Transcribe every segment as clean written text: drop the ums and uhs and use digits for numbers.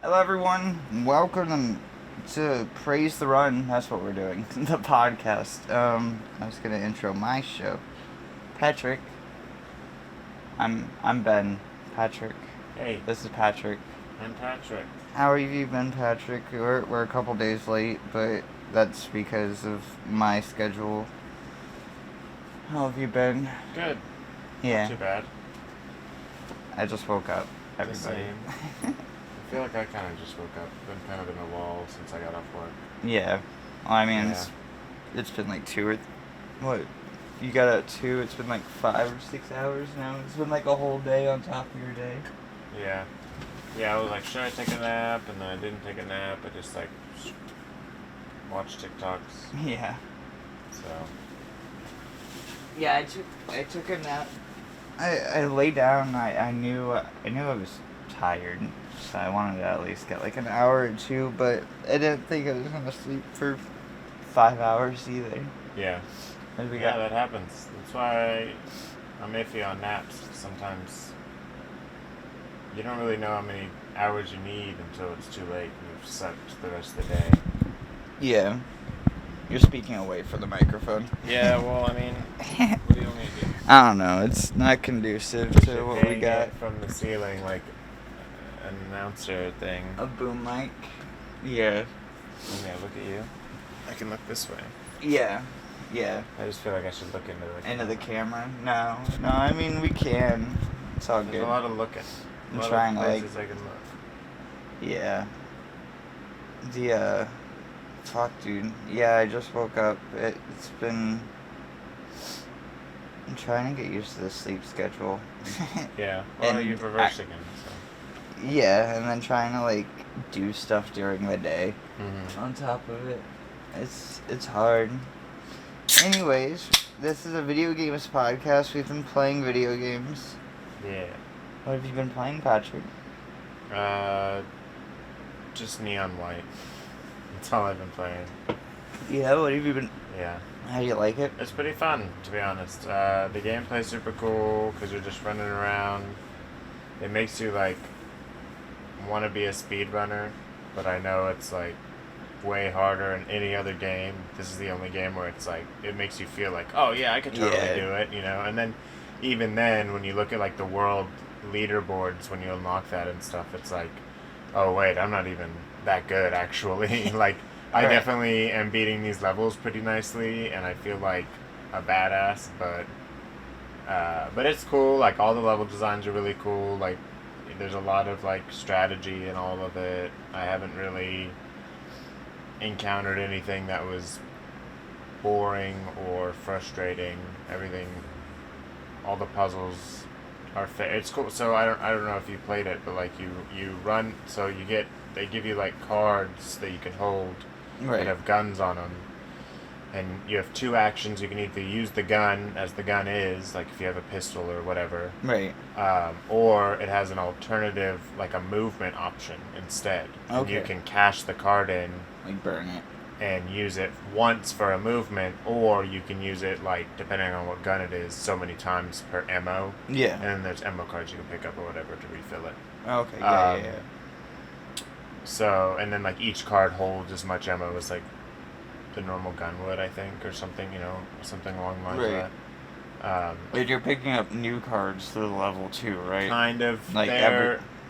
Hello, everyone. Welcome to Praise the Run. That's what we're doing. The podcast. I was gonna intro my show. Patrick. I'm Ben. Patrick. Hey, This is Patrick. I'm Patrick. How have you been, Patrick? We're a couple days late, but that's because of my schedule. How have you been? Good. Yeah. Not too bad. I just woke up. The Everybody. same. I feel like I kind of just woke up. Been kind of in a lull since I got off work. Yeah. Well, I mean, Yeah. it's been like 2 or... What? You got at 2, it's been like 5 or 6 hours now. It's been like a whole day on top of your day. Yeah. Yeah, I was like, should I take a nap? And then I didn't take a nap. I just like watched TikToks. Yeah. So. Yeah, I took a nap. I lay down. I knew I was tired, so I wanted to at least get like an hour or 2. But I didn't think I was gonna sleep for 5 hours either. Yeah. Yeah, that happens. That's why I'm iffy on naps. Sometimes you don't really know how many hours you need until it's too late and you've slept the rest of the day. Yeah. You're speaking away from the microphone. Yeah, well, I mean, what do you want me to do? I don't know. It's not conducive to what we got. From the ceiling, like an announcer thing. A boom mic. Yeah. Yeah, look at you. I can look this way. Yeah. Yeah. I just feel like I should look into the camera. No. I mean we can. It's all There's good. a lot of looking. I'm trying to places I can look. Yeah. Fuck, dude. Yeah, I just woke up. It's been. I'm trying to get used to the sleep schedule. Yeah. Well, And you've reversed again. So. Yeah, and then trying to like do stuff during the day. Mm-hmm. On top of it, it's hard. Anyways, this is a video games podcast. We've been playing video games. Yeah. What have you been playing, Patrick? Just Neon White. That's all I've been playing. Yeah, what have you been... Yeah. How do you like it? It's pretty fun, to be honest. The gameplay's super cool because you're just running around. It makes you, like, want to be a speedrunner, but I know it's, like, way harder in any other game. This is the only game where it's, like, it makes you feel like, oh, yeah, I could totally do it, you know? And then, even then, when you look at, like, the world leaderboards, when you unlock that and stuff, it's like, oh, wait, I'm not even that good, actually. Like, I definitely am beating these levels pretty nicely, and I feel like a badass, but it's cool. Like, all the level designs are really cool. Like, there's a lot of, like, strategy in all of it. I haven't really encountered anything that was boring or frustrating. Everything, all the puzzles are fair. It's cool. So I don't know if you played it, but like you run. So they give you like cards that you can hold that have guns on them, and you have 2 actions. You can either use the gun as the gun is, like if you have a pistol or whatever, Right. or it has an alternative, like a movement option instead. Okay. And you can cash the card in, Like, burn it. and use it once for a movement, or you can use it, like, depending on what gun it is, so many times per ammo. Yeah. And then there's ammo cards you can pick up or whatever to refill it. Okay, yeah. So, and then, like, each card holds as much ammo as, like, the normal gun would, I think, or something, you know, something along the lines of that. But you're picking up new cards through the level too, right? Kind of. Like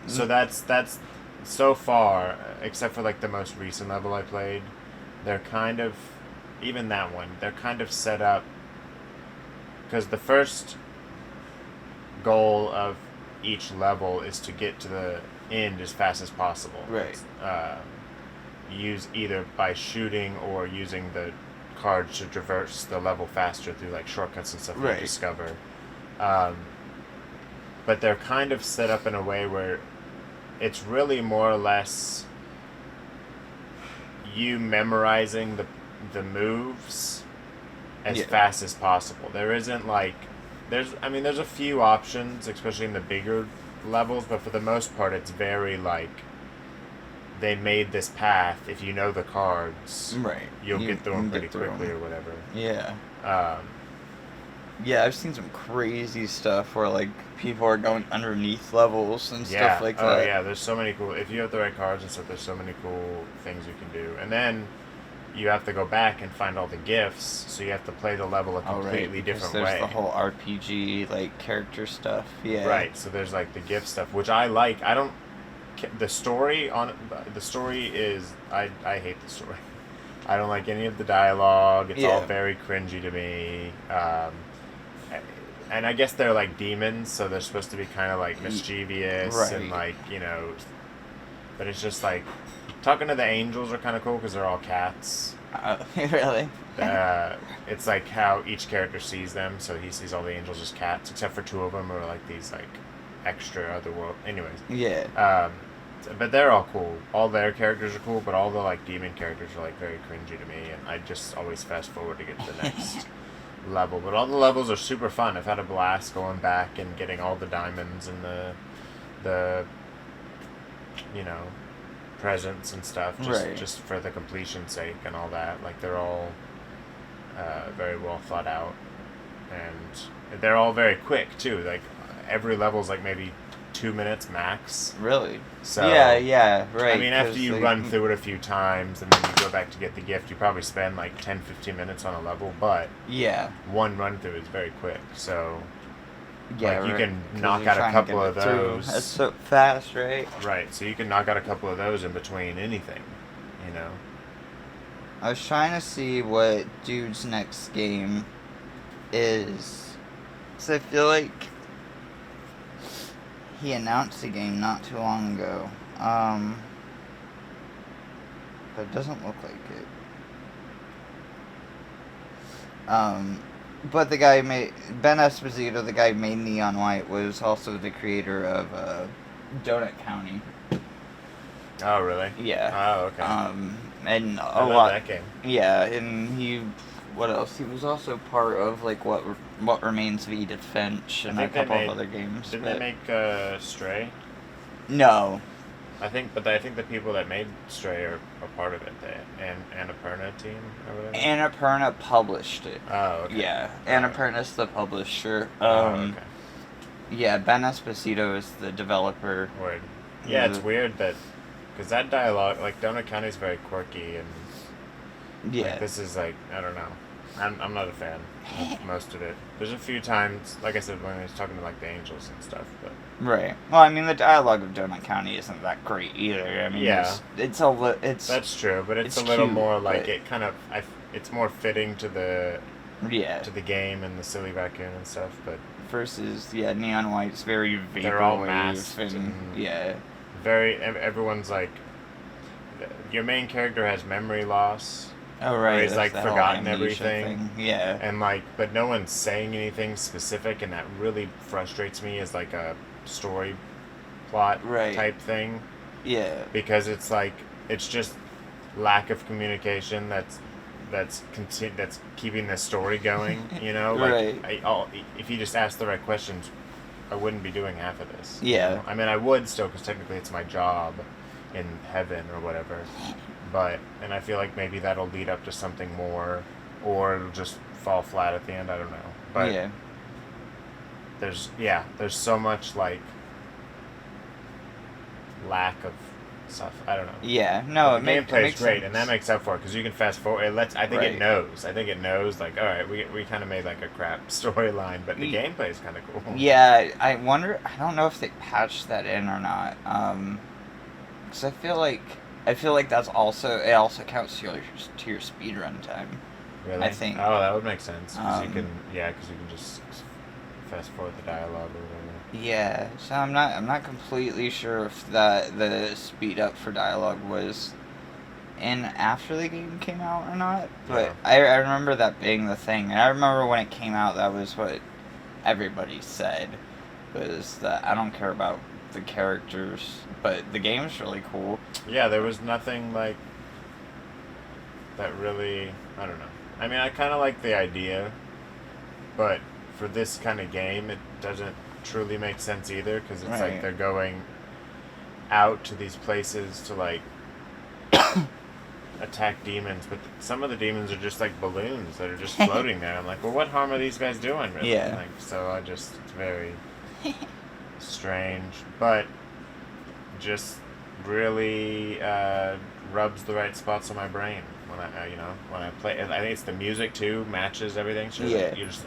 So that's so far, except for, like, the most recent level I played, they're kind of, even that one, they're kind of set up, because the first goal of each level is to get to the end as fast as possible. Right. Use either by shooting or using the cards to traverse the level faster through, like, shortcuts and stuff you discover. But they're kind of set up in a way where it's really more or less you memorizing the moves as fast as possible. There isn't, like, there's a few options, especially in the bigger levels, but for the most part it's very, like, they made this path. If you know the cards, right, you'll get through them pretty quickly or whatever. Yeah. Yeah, I've seen some crazy stuff where like people are going underneath levels and Yeah. stuff like Oh that. yeah. There's so many cool. If you have the right cards and stuff, there's so many cool things you can do. And then you have to go back and find all the gifts, so you have to play the level a Oh right, completely because different there's way. the whole RPG like character stuff. Yeah. Right. So there's like the gift stuff, which I like. I don't. The story on the story is I hate the story. I don't like any of the dialogue. It's all Yeah. very cringy to me. And I guess they're like demons, so they're supposed to be kind of like mischievous and Right. like but it's just like talking to the angels are kind of cool because they're all cats. Really? It's like how each character sees them, so he sees all the angels as cats, except for two of them are like these like extra otherworld. Anyways, Yeah. but they're all cool. All their characters are cool, but all the like demon characters are like very cringy to me, and I just always fast forward to get to the next level. But all the levels are super fun. I've had a blast going back and getting all the diamonds and the you know presents and stuff Right. just for the completion's sake and all that. Like they're all very well thought out, and they're all very quick too. Like every level's like maybe 2 minutes max. Really? So Yeah, right. I mean, after 'cause you they- run through it a few times and then you go back to get the gift, you probably spend like 10-15 minutes on a level, but Yeah. one run through is very quick. So Yeah. like you right, can 'cause knock you're out a trying to couple get of it through. those. That's so fast, right? Right, so you can knock out a couple of those in between anything, you know. I was trying to see what dude's next game is. So I feel like he announced the game not too long ago. But it doesn't look like it. But the guy made Ben Esposito, the guy who made Neon White, was also the creator of Donut County. Oh, really? Yeah. Oh, okay. And I a love lot. that game. Yeah, and what else? He was also part of like what remains of Edith Finch and a couple of other games. Didn't but- they make Stray? No. I think the people that made Stray are a part of it. The Annapurna team or whatever. Annapurna published it. Oh, okay. Yeah, Alright. Annapurna's the publisher. Okay. Yeah, Ben Esposito is the developer. Word. Yeah, it's Mhm. weird that because that dialogue, like Donut County, is very quirky and Yeah. like, this is like I don't know. I'm not a fan of most of it. There's a few times, like I said, when I was talking to like the angels and stuff, but Right. Well, I mean, the dialogue of Donut County isn't that great either. I mean, Yeah. it's that's true. But it's it's a little cute, more like but- it kind of it's more fitting to the yeah. game and the silly raccoon and stuff. But Versus Neon White's very They're all vaporwave masked and and- yeah. everyone's like your main character has memory loss. Oh right. he's, that's like, the whole forgotten amnesia everything. thing. Yeah. And like, but no one's saying anything specific, and that really frustrates me as like a story plot Right. type thing, Yeah. because it's like it's just lack of communication that's keeping the story going. You know, like Right. if you just ask the right questions, I wouldn't be doing half of this. you Yeah. know? I mean, I would still, because technically it's my job in heaven or whatever. And I feel like maybe that'll lead up to something more, or it'll just fall flat at the end. I don't know. But yeah. there's so much like lack of stuff. I don't know. Yeah. No, But it the makes gameplay's great, sense. and that makes up for it because you can fast forward. I think Right. it knows. I think it knows. Like, all right, we kind of made like a crap storyline, but the Ye- gameplay is kind of cool. Yeah, I wonder. I don't know if they patched that in or not. Because I feel like that's also it. Also counts to your speedrun time. Really? I think. Oh, that would make sense. Because you Um, can just fast forward the dialogue or whatever. Yeah, so I'm not completely sure if the speed up for dialogue was in after the game came out or not, but Yeah. I remember that being the thing, and I remember when it came out that was what everybody said, was that I don't care about the characters, but the game's really cool. Yeah, there was nothing like that really. I don't know. I mean, I kind of like the idea, but for this kind of game, it doesn't truly make sense either, because it's Right. like they're going out to these places to like attack demons, but some of the demons are just like balloons that are just floating there. I'm like, well, what harm are these guys doing, really? Yeah. Like, so it's very strange, but just really rubs the right spots on my brain when I play. And I think it's the music too matches everything. So Yeah. you're just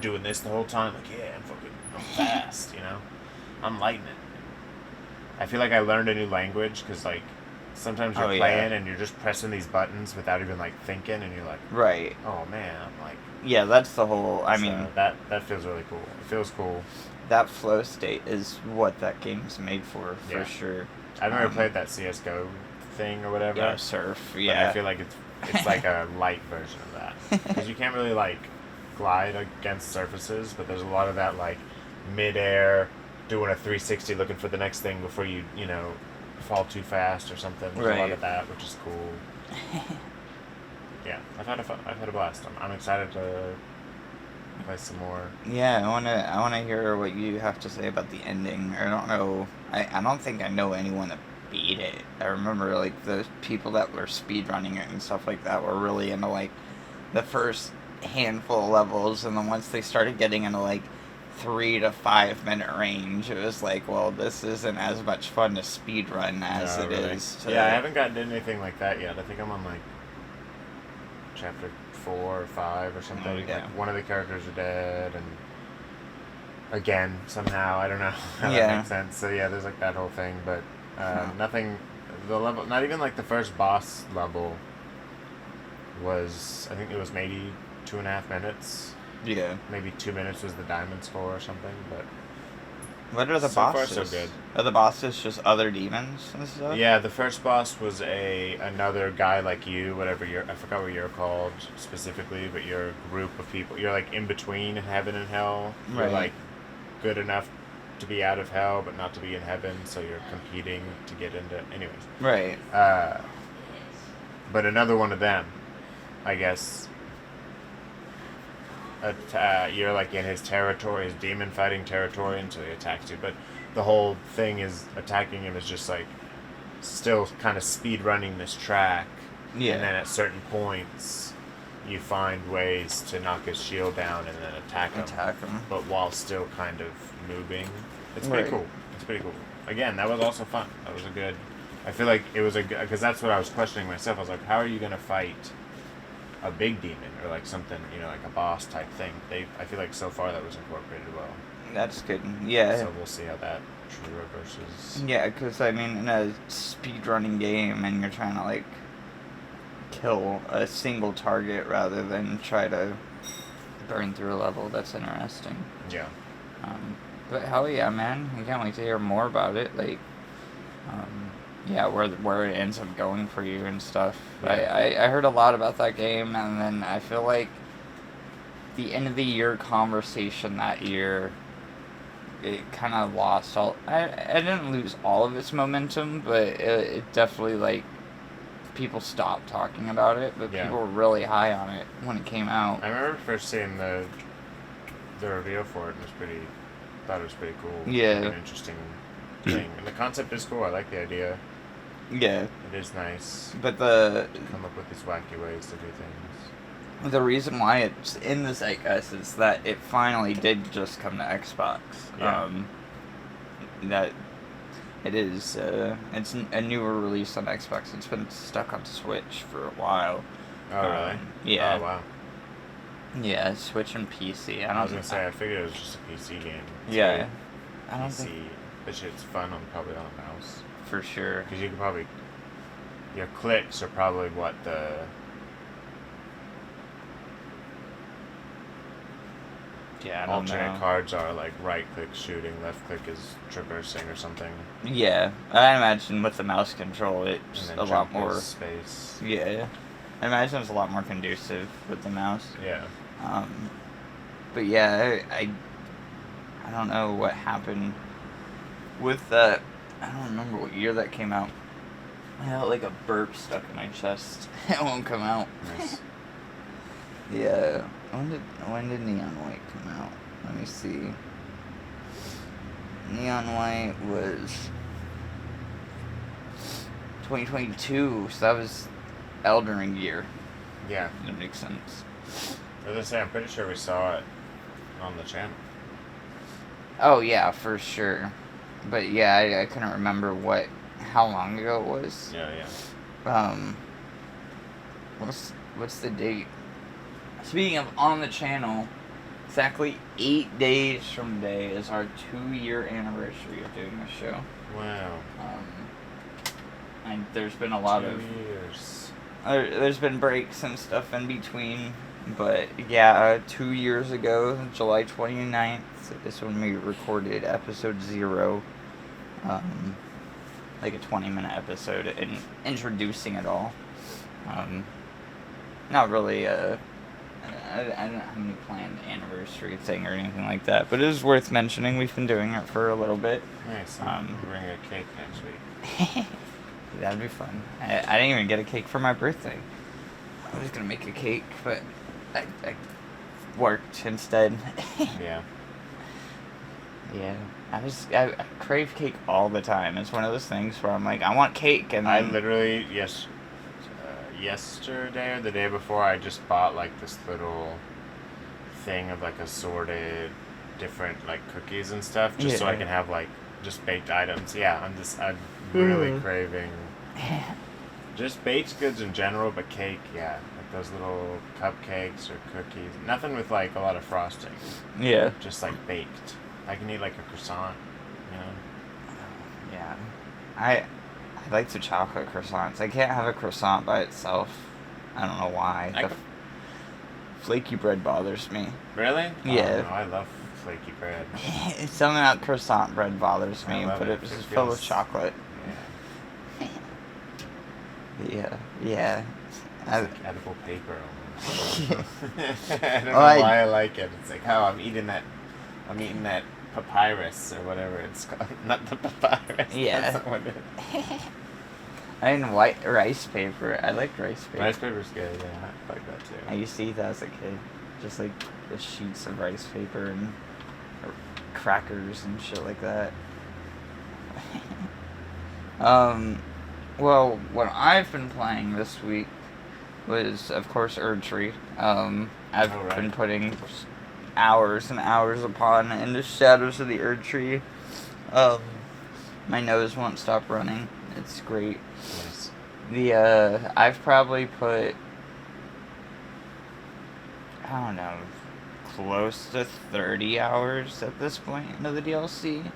doing this the whole time. Like, yeah, I'm fast. I'm lighting it. I feel like I learned a new language because like sometimes you're playing and you're just pressing these buttons without even like thinking, and you're like, right. Oh man, I'm like. Yeah, that's the whole. I mean, that feels really cool. It feels cool. That flow state is what that game's made for sure. I've never played that CS:GO thing or whatever. Yeah, Surf. Yeah, but I feel like it's like a light version of that because you can't really like glide against surfaces, but there's a lot of that like mid-air doing a 360 looking for the next thing before you fall too fast or something. There's a lot of that, which is cool. Yeah, I've had a blast. I'm excited to play some more. Yeah, I wanna hear what you have to say about the ending. I don't know. I don't think I know anyone that beat it. I remember like the people that were speedrunning it and stuff like that were really into like the first handful of levels, and then once they started getting into like 3 to 5 minute range, it was like, well, this isn't as much fun to speedrun as it is to... Yeah, I haven't gotten into anything like that yet. I think I'm on like chapter 4 or 5 or something. Oh, yeah. Like one of the characters are dead, and again somehow I don't know how that makes sense. So yeah, there's like that whole thing, but nothing. The level, not even like the first boss level, was I think it was maybe 2.5 minutes. Yeah. Maybe 2 minutes was the diamond score or something, but. What are the so bosses? Far, so good. Are the bosses just other demons and stuff? Yeah, the first boss was another guy like you, whatever I forgot what you're called specifically, but you're a group of people. You're like in between heaven and hell. You're like good enough to be out of hell, but not to be in heaven, so you're competing to get into. Anyways. Right. But another one of them, I guess. You're like in his territory, his demon fighting territory, and so he attacks you. But the whole thing is attacking him is just like still kind of speed running this track. Yeah. And then at certain points, you find ways to knock his shield down and then attack him. But while still kind of moving. It's pretty cool. It's pretty cool. Again, that was also fun. That was a good. I feel like it was a good, because that's what I was questioning myself. I was like, how are you gonna fight a big demon or like something, like a boss type thing? I feel like so far that was incorporated well. That's good. Yeah. So we'll see how that reverses. Yeah, because I mean, in a speedrunning game, and you're trying to like kill a single target rather than try to burn through a level. That's interesting. Yeah. But hell yeah, man! I can't wait to hear more about it. Like, yeah, where it ends up going for you and stuff. Yeah. I heard a lot about that game, and then I feel like the end of the year conversation that year, it kind of lost all. I didn't lose all of its momentum, but it definitely like people stopped talking about it. But people were really high on it when it came out. I remember first seeing the reveal for it, and thought it was pretty cool. Yeah. Like an interesting thing, and the concept is cool. I like the idea. Yeah. It is nice. But come up with these wacky ways to do things. The reason why it's in the zeitgeist is that it finally did just come to Xbox. Yeah. That it is. It's a newer release on Xbox. It's been stuck on Switch for a while. Oh really? Yeah. Oh wow. Yeah, Switch and PC. I was gonna say I figured it was just a PC game. Yeah. I don't think. This shit's fun probably on a mouse. For sure. Because you can probably. Your clicks are probably what the. Yeah, I don't alternate know. cards are like right click shooting, left click is traversing or something. Yeah, I imagine with the mouse control, it's a lot more space. Yeah, I imagine it's a lot more conducive with the mouse. Yeah. But yeah, I don't know what happened with that. I don't remember what year that came out. I had like a burp stuck in my chest. It won't come out. Nice. Yeah. When did Neon White come out? Let me see. Neon White was 2022, so that was Elden Ring year. Yeah. That makes sense. As I say, I'm pretty sure we saw it on the channel. Oh yeah, for sure. But yeah, I couldn't remember how long ago it was. Yeah. What's the date? Speaking of on the channel, exactly 8 days from today is our 2-year anniversary of doing this show. Wow. And there's been a lot 2 of years. There's been breaks and stuff in between, but yeah, 2 years ago, July 29th, is when we recorded episode 0, like a 20-minute episode, and introducing it all. Not really I don't have any planned anniversary thing or anything like that, but it is worth mentioning. We've been doing it for a little bit. Nice. Bring a cake next week. That'd be fun. I didn't even get a cake for my birthday. I was gonna make a cake, but I worked instead. Yeah. Yeah. I crave cake all the time. It's one of those things where I'm like, I want cake, and I literally yesterday or the day before, I just bought like this little thing of like assorted different like cookies and stuff, just so I can have like just baked items. Yeah, I'm really craving just baked goods in general, but cake, yeah, like those little cupcakes or cookies. Nothing with like a lot of frosting. Yeah. Just like baked. I can eat like a croissant, you know. Yeah. I like the chocolate croissants. I can't have a croissant by itself. I don't know why. Flaky bread bothers me. Really? Yeah. Oh, no, I love flaky bread. Something about croissant bread bothers me, but it was just full of chocolate. Yeah. Yeah. It's like edible paper almost. I don't know why I like it. It's like, I'm eating that papyrus or whatever it's called. Not the papyrus. Yeah. That's not what it is. I mean, white rice paper. I like rice paper. Rice paper's good, yeah. I like that too. I used to eat that as a kid. Just like the sheets of rice paper and crackers and shit like that. Well, what I've been playing this week was, of course, Erdtree. I've been putting hours and hours upon into Shadows of the Erdtree. My nose won't stop running. It's great. Nice. I've probably put, I don't know, close to 30 hours at this point into the DLC.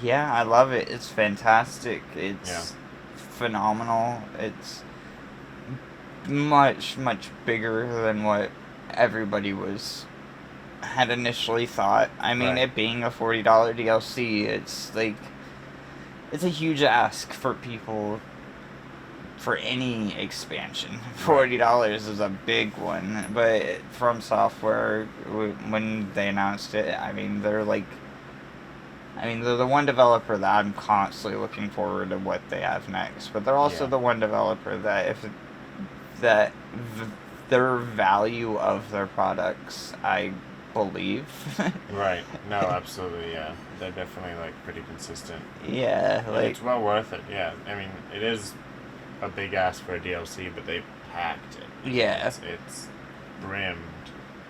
Yeah, I love it. It's fantastic. It's phenomenal. It's much, much bigger than what everybody had initially thought. I mean, it being a $40 DLC, it's like, it's a huge ask for people for any expansion. $40 is a big one, but From Software, when they announced it, they're the one developer that I'm constantly looking forward to what they have next, but they're also the one developer that their value of their products, I believe. Right. No, absolutely, yeah. They're definitely, pretty consistent. Yeah, it's well worth it, yeah. I mean, it is a big ask for a DLC, but they packed it. Yeah. It's brimmed.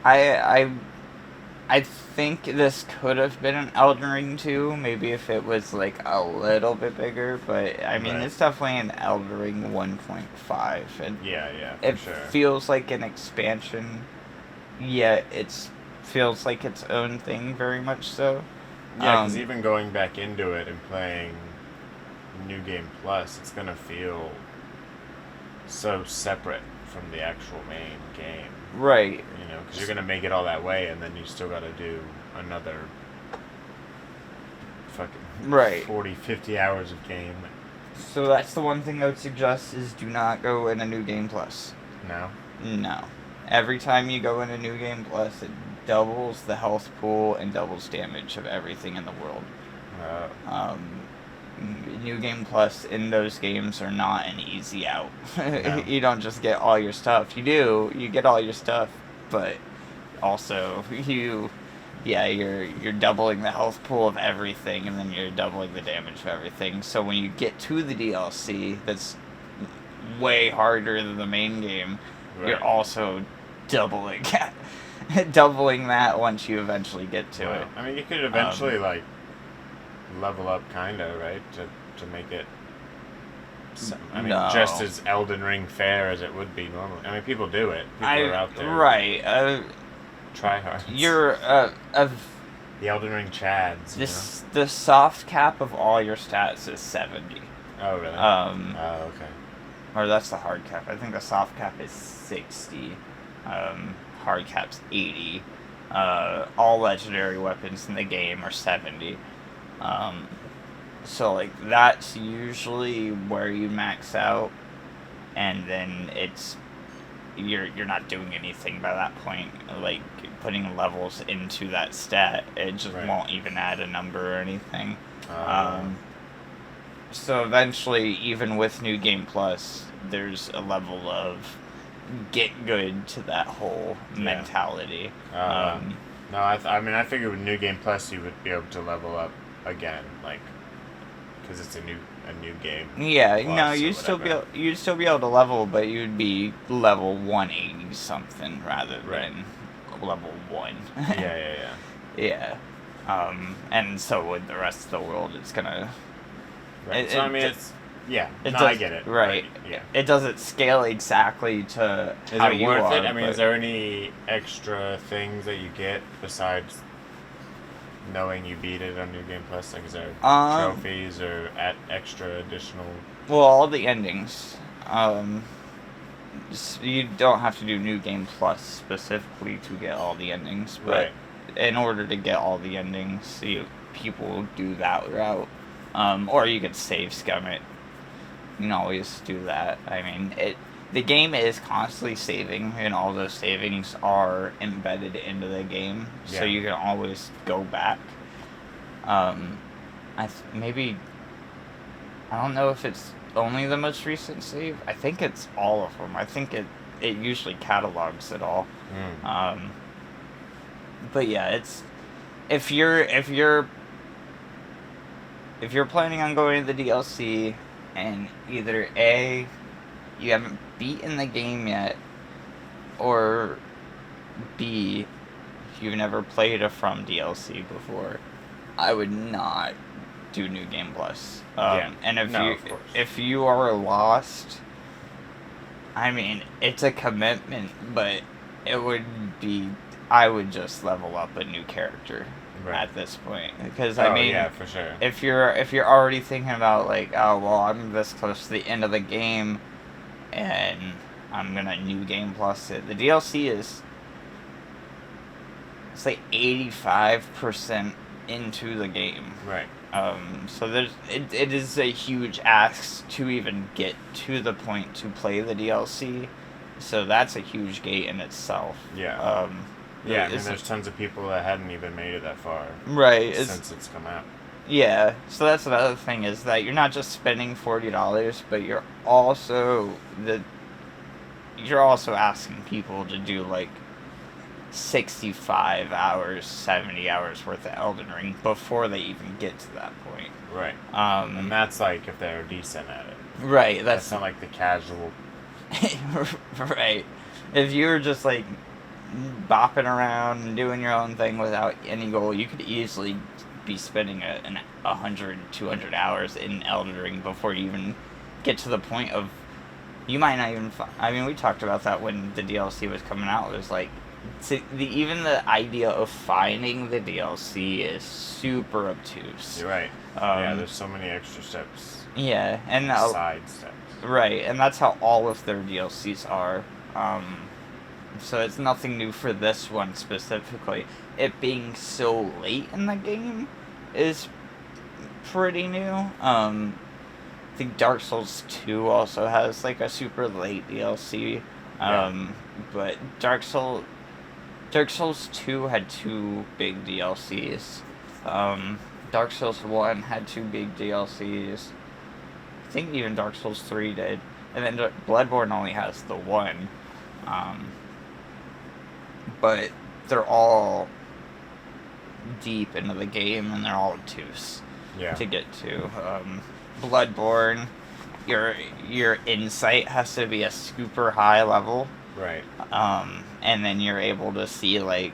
I think this could have been an Elden Ring 2, maybe if it was, a little bit bigger, but, it's definitely an Elden Ring 1.5. And yeah, for sure. It feels like an expansion, yet it feels like its own thing, very much so. Yeah, because even going back into it and playing New Game Plus, it's going to feel so separate from the actual main game. Right. Because you're going to make it all that way, and then you still got to do another fucking 40, 50 hours of game. So that's the one thing I would suggest is do not go in a New Game Plus. No? No. Every time you go in a New Game Plus, it doubles the health pool and doubles damage of everything in the world. New Game Plus in those games are not an easy out. No. You don't just get all your stuff. You get all your stuff, but also you're doubling the health pool of everything, and then you're doubling the damage of everything. So when you get to the DLC, that's way harder than the main game, Right. you're also doubling doubling that once you eventually get to Right. it. I mean, you could eventually like level up, kinda, right, to make it. I mean, No. just as Elden Ring fair as it would be normally. I mean, people do it. People are out there. Right. Try hard. You're The Elden Ring Chads. this the soft cap of all your stats is 70. Oh really? Oh okay. Or that's the hard cap. I think the soft cap is 60. Hard cap's 80. All legendary weapons in the game are 70. So like that's usually where you max out, and then you're not doing anything by that point. Like putting levels into that stat, it just Right. won't even add a number or anything. Uh, So eventually, even with New Game Plus, there's a level of get good to that whole mentality. No, I mean, I figured with New Game Plus you would be able to level up again, like, because it's a new game. Yeah, Plus no, or you'd still whatever. you'd still be able to level, but you'd be level 180 something rather Right. than level 1. Yeah. Yeah. And so with the rest of the world, it's gonna. Right. So I mean, it's It no, does, I get it. Right. Yeah. It doesn't scale exactly to Is how it you worth are. it? I mean, but- is there any extra things that you get besides knowing you beat it on New Game Plus? Like, is there trophies or extra additional? Well, all the endings. You don't have to do New Game Plus specifically to get all the endings, but Right. in order to get all the endings, people do that route. Or you could save scum it. You can always do that. I mean, the game is constantly saving, and all those savings are embedded into the game, so Yeah. you can always go back. Maybe I don't know if it's only the most recent save. I think it's all of them. I think it usually catalogs it all. But yeah, it's if you're planning on going to the DLC and either A, you haven't beaten the game yet, or B, you've never played a From DLC before, I would not do New Game Plus. And of course. if you are lost, I mean, it's a commitment, but I would just level up a new character. Right. At this point, because yeah, for sure. if you're already thinking about like, oh well, I'm this close to the end of the game, and I'm gonna New Game Plus it. The DLC is, it's like 85% into the game. Right. So it is a huge ask to even get to the point to play the DLC. So that's a huge gate in itself. Yeah. Yeah, I mean, there's tons of people that hadn't even made it that far. Right. Since it's come out. Yeah, so that's another thing, is that you're not just spending $40, but you're also asking people to do like 65 hours, 70 hours worth of Elden Ring before they even get to that point. Right. And that's like if they're decent at it. Right, That's not like the casual. right. If you were just like bopping around and doing your own thing without any goal, you could easily be spending 100, 200 hours in Elden Ring before you even get to the point of, you might not even I mean, we talked about that when the DLC was coming out. It was like, even the idea of finding the DLC is super obtuse. You're right. Yeah, there's so many extra steps. Yeah, and side steps. Right, and that's how all of their DLCs are. So it's nothing new for this one specifically. It being so late in the game is pretty new. I think Dark Souls 2 also has like a super late DLC. But Dark Souls 2 had 2 big DLCs. Dark Souls 1 had 2 big DLCs. I think even Dark Souls 3 did. And then Bloodborne only has the 1. But they're all deep into the game, and they're all obtuse to get to. Bloodborne, your insight has to be a super high level. Right. And then you're able to see like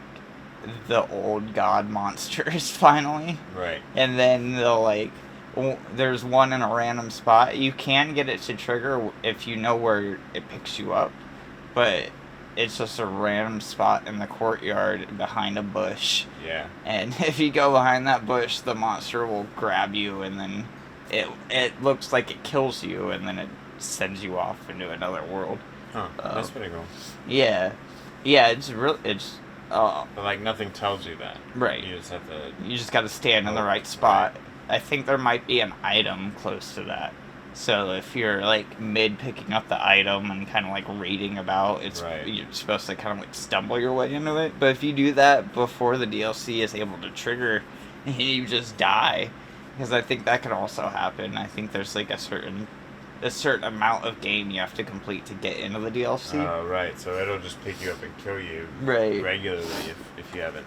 the old god monsters finally. Right. And then they'll like there's one in a random spot. You can get it to trigger if you know where it picks you up, but it's just a random spot in the courtyard behind a bush. Yeah. And if you go behind that bush, the monster will grab you, and then it looks like it kills you, and then it sends you off into another world. Huh. That's pretty cool. Yeah, it's but like nothing tells you that. Right. You just have to. You just got to stand in the right spot. Right. I think there might be an item close to that. So if you're like mid picking up the item and kind of like reading about, you're supposed to kind of like stumble your way into it. But if you do that before the DLC is able to trigger, you just die, because I think that can also happen. I think there's like a certain amount of game you have to complete to get into the DLC. Oh, right. So it'll just pick you up and kill you regularly if you haven't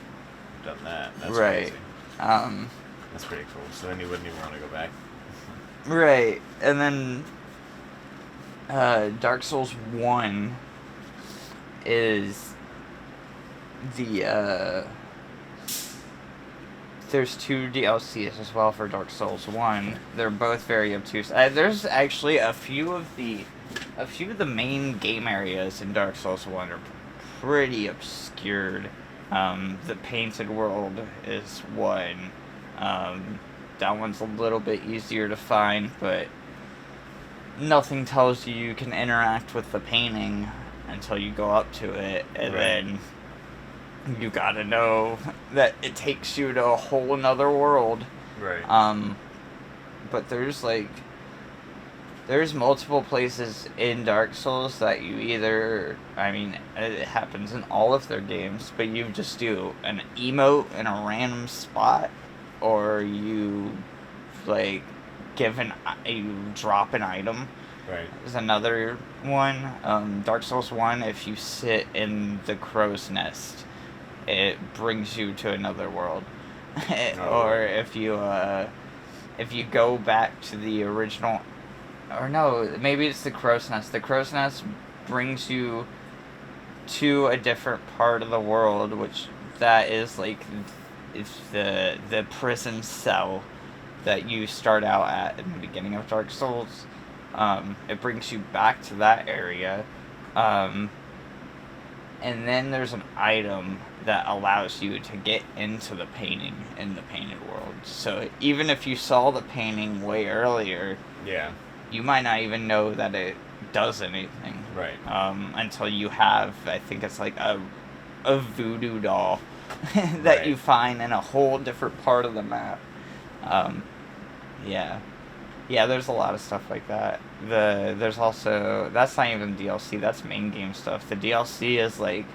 done that. That's right. Crazy. That's pretty cool. So then you wouldn't even want to go back. Right. And then Dark Souls 1 is the there's 2 DLCs as well for Dark Souls 1. They're both very obtuse. There's actually a few of the main game areas in Dark Souls 1 are pretty obscured. The Painted World is one. That one's a little bit easier to find, but nothing tells you can interact with the painting until you go up to it, and then you gotta know that it takes you to a whole another world. Right. But there's multiple places in Dark Souls that you either, it happens in all of their games, but you just do an emote in a random spot, or you like you drop an item. Right. There's another one, Dark Souls 1, if you sit in the crow's nest, it brings you to another world. Or if you go back to the original, or no, maybe it's the crow's nest. The crow's nest brings you to a different part of the world, which that is like it's the prison cell that you start out at in the beginning of Dark Souls. It brings you back to that area, and then there's an item that allows you to get into the painting in the Painted World. So even if you saw the painting way earlier, you might not even know that it does anything. Right. Until you have, I think it's like a voodoo doll that you find in a whole different part of the map. Yeah, there's a lot of stuff like that. There's also, that's not even DLC, that's main game stuff. The DLC is like,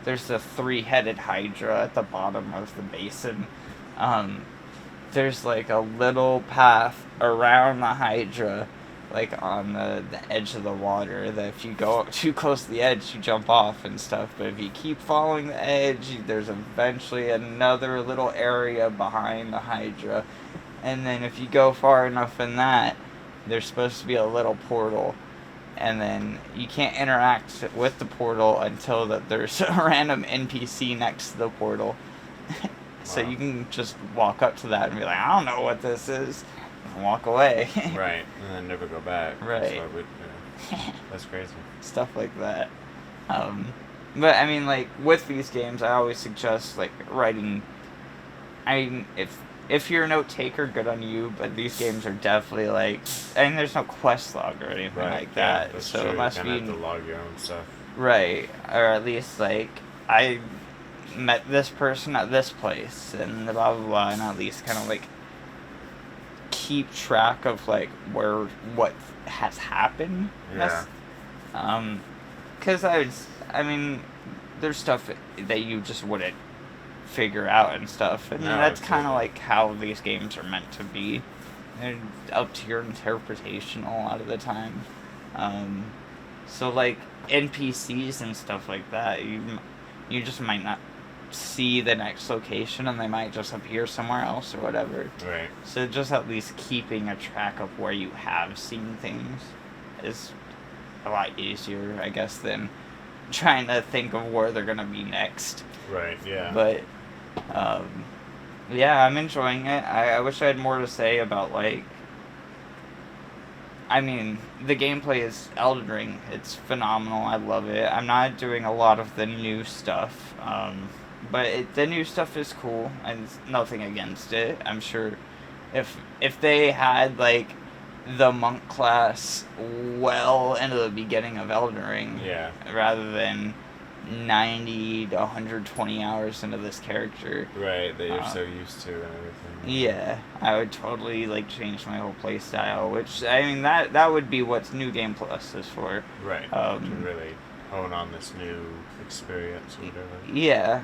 there's the 3-headed Hydra at the bottom of the basin. There's like a little path around the Hydra, like on the edge of the water, that if you go too close to the edge, you jump off and stuff. But if you keep following the edge, there's eventually another little area behind the Hydra. And then if you go far enough in that, there's supposed to be a little portal. And then you can't interact with the portal until that there's a random NPC next to the portal. So you can just walk up to that and be like, I don't know what this is, and walk away. Right, and then never go back. Right. So that's crazy. Stuff like that. But I mean, like, with these games, I always suggest like writing. If you're a note taker, good on you. But these games are definitely like, there's no quest log or anything like that. That's so true. it must be You have to log your own stuff. Right, or at least like I met this person at this place and blah blah blah, and at least kind of like keep track of like what has happened. Yeah. Because there's stuff that you just wouldn't figure out and stuff, and that's kind of like how these games are meant to be. They're up to your interpretation a lot of the time. So like NPCs and stuff like that, you just might not see the next location, and they might just appear somewhere else or whatever. Right. So just at least keeping a track of where you have seen things is a lot easier, I guess, than trying to think of where they're gonna be next. Right, yeah. But, yeah, I'm enjoying it. I wish I had more to say about, like... I mean, the gameplay is Elden Ring. It's phenomenal. I love it. I'm not doing a lot of the new stuff, but the new stuff is cool, and nothing against it. I'm sure if they had, like, the monk class well into the beginning of Elden Ring, yeah, rather than 90 to 120 hours into this character. Right, that you're so used to and everything. Yeah, I would totally, like, change my whole play style, which, I mean, that would be what New Game Plus is for. Right, to really hone on this new experience or whatever. Yeah,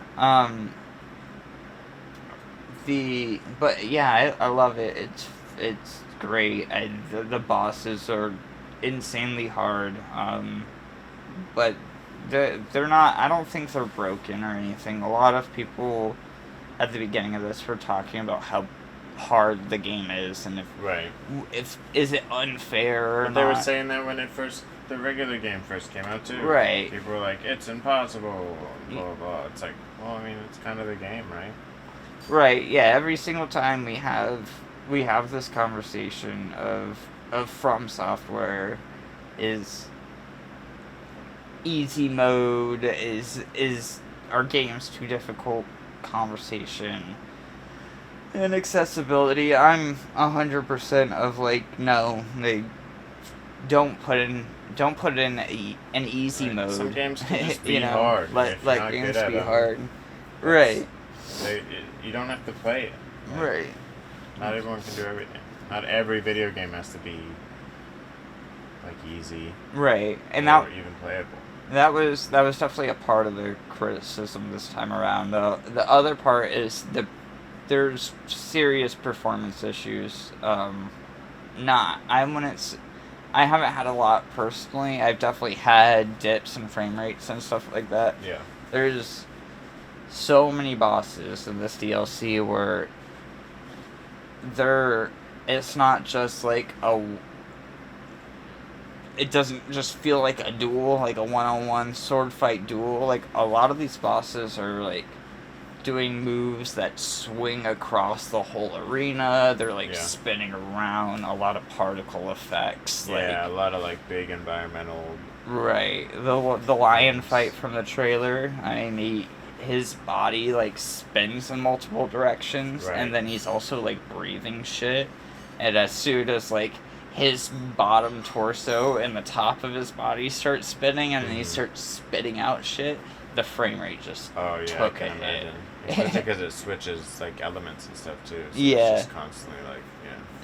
but yeah, I love it. It's great. The bosses are insanely hard, but they're not, I don't think they're broken or anything. A lot of people at the beginning of this were talking about how hard the game is, and if is it unfair or but not. They were saying that when the regular game first came out too. Right. People were like, it's impossible, blah blah blah. It's like, well, I mean, it's kind of the game, right? Right, yeah, every single time we have this conversation of From Software is easy mode, is our game's too difficult conversation, and accessibility. I'm 100% of, like, no, they don't put in an easy mode. Some games can just be hard. Let games be hard. Right. You don't have to play it. Right. Not everyone can do everything. Not every video game has to be, like, easy. Right, and or even playable. That was definitely a part of the criticism this time around. The other part is there's serious performance issues. I haven't had a lot personally. I've definitely had dips in frame rates and stuff like that. Yeah. There's so many bosses in this DLC where it's not just like it doesn't just feel like a duel, like a one-on-one sword fight duel. Like, a lot of these bosses are, like, doing moves that swing across the whole arena. They're, like, spinning around, a lot of particle effects. Yeah, a lot of, like, big environmental... Right. The lion fight from the trailer, I mean, his body, like, spins in multiple directions, and then he's also, like, breathing shit. And as soon as, like, his bottom torso and the top of his body starts spinning, and then he starts spitting out shit, the frame rate just took a hit. Especially because it switches, like, elements and stuff, too. So yeah. It's just constantly, like,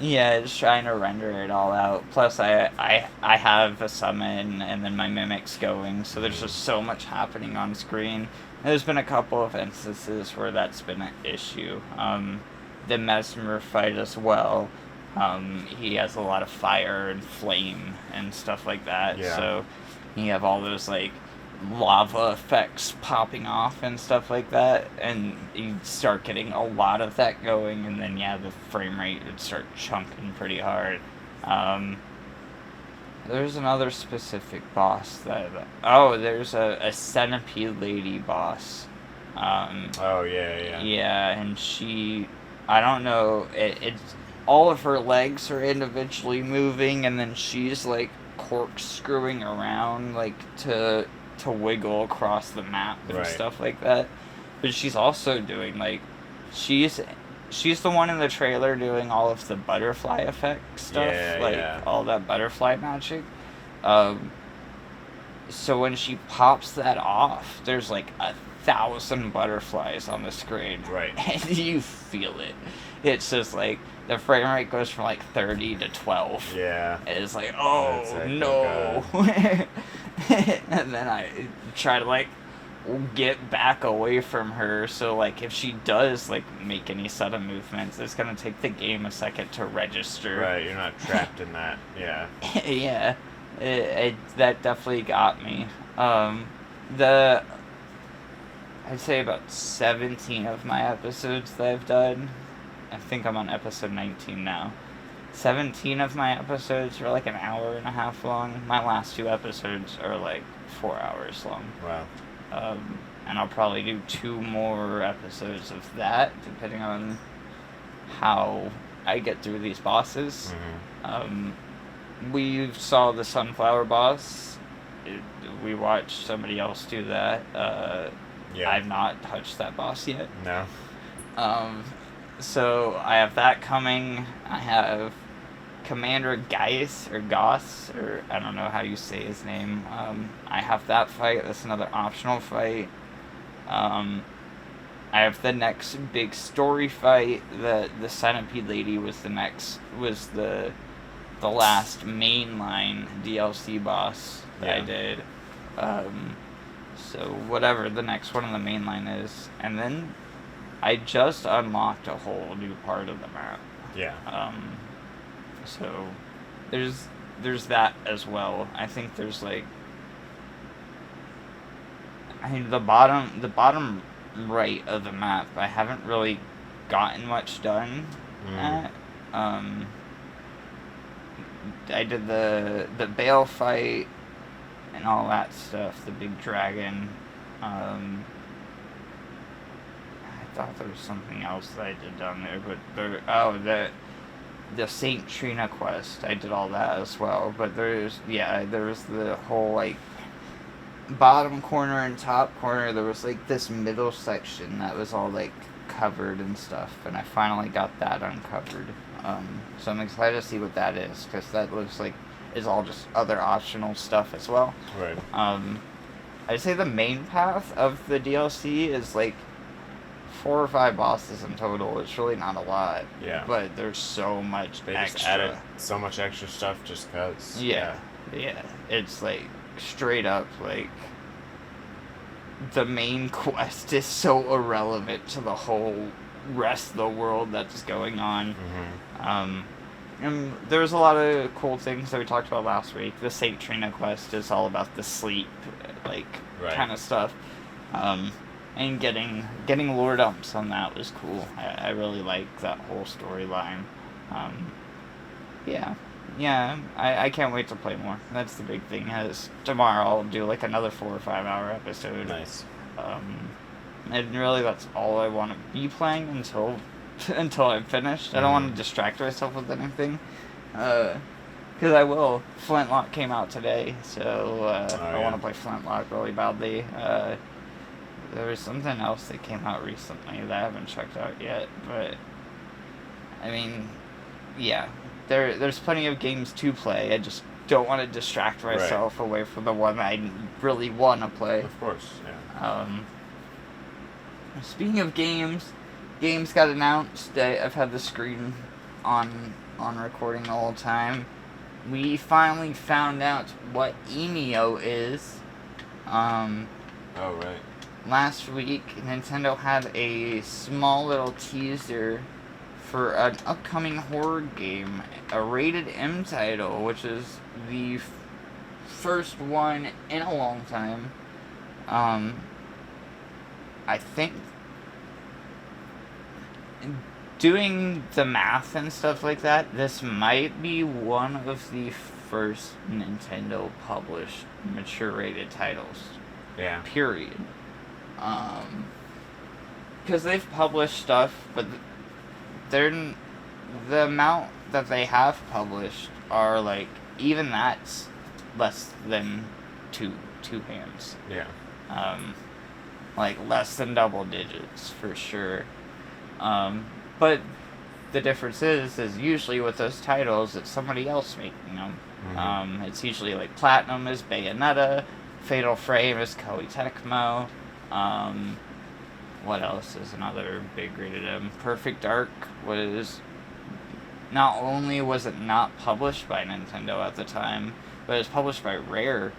Yeah, it's trying to render it all out. Plus, I have a summon, and then my mimic's going, so there's just so much happening on screen. There's been a couple of instances where that's been an issue. The Mesmer fight as well. He has a lot of fire and flame and stuff like that. Yeah. So you have all those, like, lava effects popping off and stuff like that, and you start getting a lot of that going, and then the frame rate would start chunking pretty hard. There's another specific boss there's a centipede lady boss. Yeah, and she, I don't know, it's all of her legs are individually moving, and then she's, like, corkscrewing around, like, to wiggle across the map and stuff like that. But she's also doing, like, she's the one in the trailer doing all of the butterfly effect stuff, all that butterfly magic. So when she pops that off, there's like 1,000 butterflies on the screen, and you feel it. It's just like the frame rate goes from like 30 to 12. Yeah. And it's like, oh no. And then I try to, like, get back away from her, so, like, if she does, like, make any sudden movements, it's gonna take the game a second to register. Right, you're not trapped in that. Yeah. Yeah. That definitely got me. I I'd say about 17 of my episodes that I've done. I think I'm on episode 19 now. 17 of my episodes are like an hour and a half long. My last 2 episodes are like 4 hours long. Wow. And I'll probably do 2 more episodes of that, depending on how I get through these bosses. We saw the sunflower boss. We watched somebody else do that. Yeah. I've not touched that boss yet. No. So I have that coming. I have Commander Gaius, or Goss, or I don't know how you say his name. I have that fight. That's another optional fight. I have the next big story fight. The Centipede Lady was the last mainline DLC boss that I did. So whatever the next one on the mainline is, and then I just unlocked a whole new part of the map. Yeah. So there's that as well. I think there's like, I mean, the bottom right of the map, I haven't really gotten much done at. I did the Bale fight and all that stuff, the big dragon. I thought there was something else that I did down there, but the Saint Trina quest, I did all that as well. But there was the whole like bottom corner and top corner. There was like this middle section that was all like covered and stuff, and I finally got that uncovered. So I'm excited to see what that is, because that looks like is all just other optional stuff as well. Right. I'd say the main path of the DLC is like 4 or 5 bosses in total. It's really not a lot. Yeah. But there's so much They extra. just added so much extra stuff just cause. Yeah. It's like straight up like the main quest is so irrelevant to the whole rest of the world that's going on. And there's a lot of cool things that we talked about last week. The Saint Trina quest is all about the sleep, like, kind of stuff. And getting lore dumps on that was cool. I really liked that whole storyline. I can't wait to play more. That's the big thing. Is tomorrow I'll do like another 4 or 5 hour episode. Nice. And really that's all I want to be playing until I'm finished. I don't want to distract myself with anything. Because I will. Flintlock came out today, so I want to play Flintlock really badly. There was something else that came out recently that I haven't checked out yet, but I mean, yeah, there's plenty of games to play. I just don't want to distract myself away from the one I really want to play. Of course, yeah. Speaking of games got announced. I've had the screen on recording the whole time. We finally found out what EMEO is. Oh, right. Last week, Nintendo had a small little teaser for an upcoming horror game, a rated M title, which is the first one in a long time. I think doing the math and stuff like that, this might be one of the first Nintendo published mature rated titles. Yeah. Period. Because they've published stuff, but the amount that they have published are like, even that's less than two hands. Yeah. Like less than double digits for sure. But the difference is usually with those titles, it's somebody else making them. It's usually like Platinum is Bayonetta, Fatal Frame is Koei Tecmo. What else is another big rated M? Perfect Dark was, not only was it not published by Nintendo at the time, but it was published by Rare.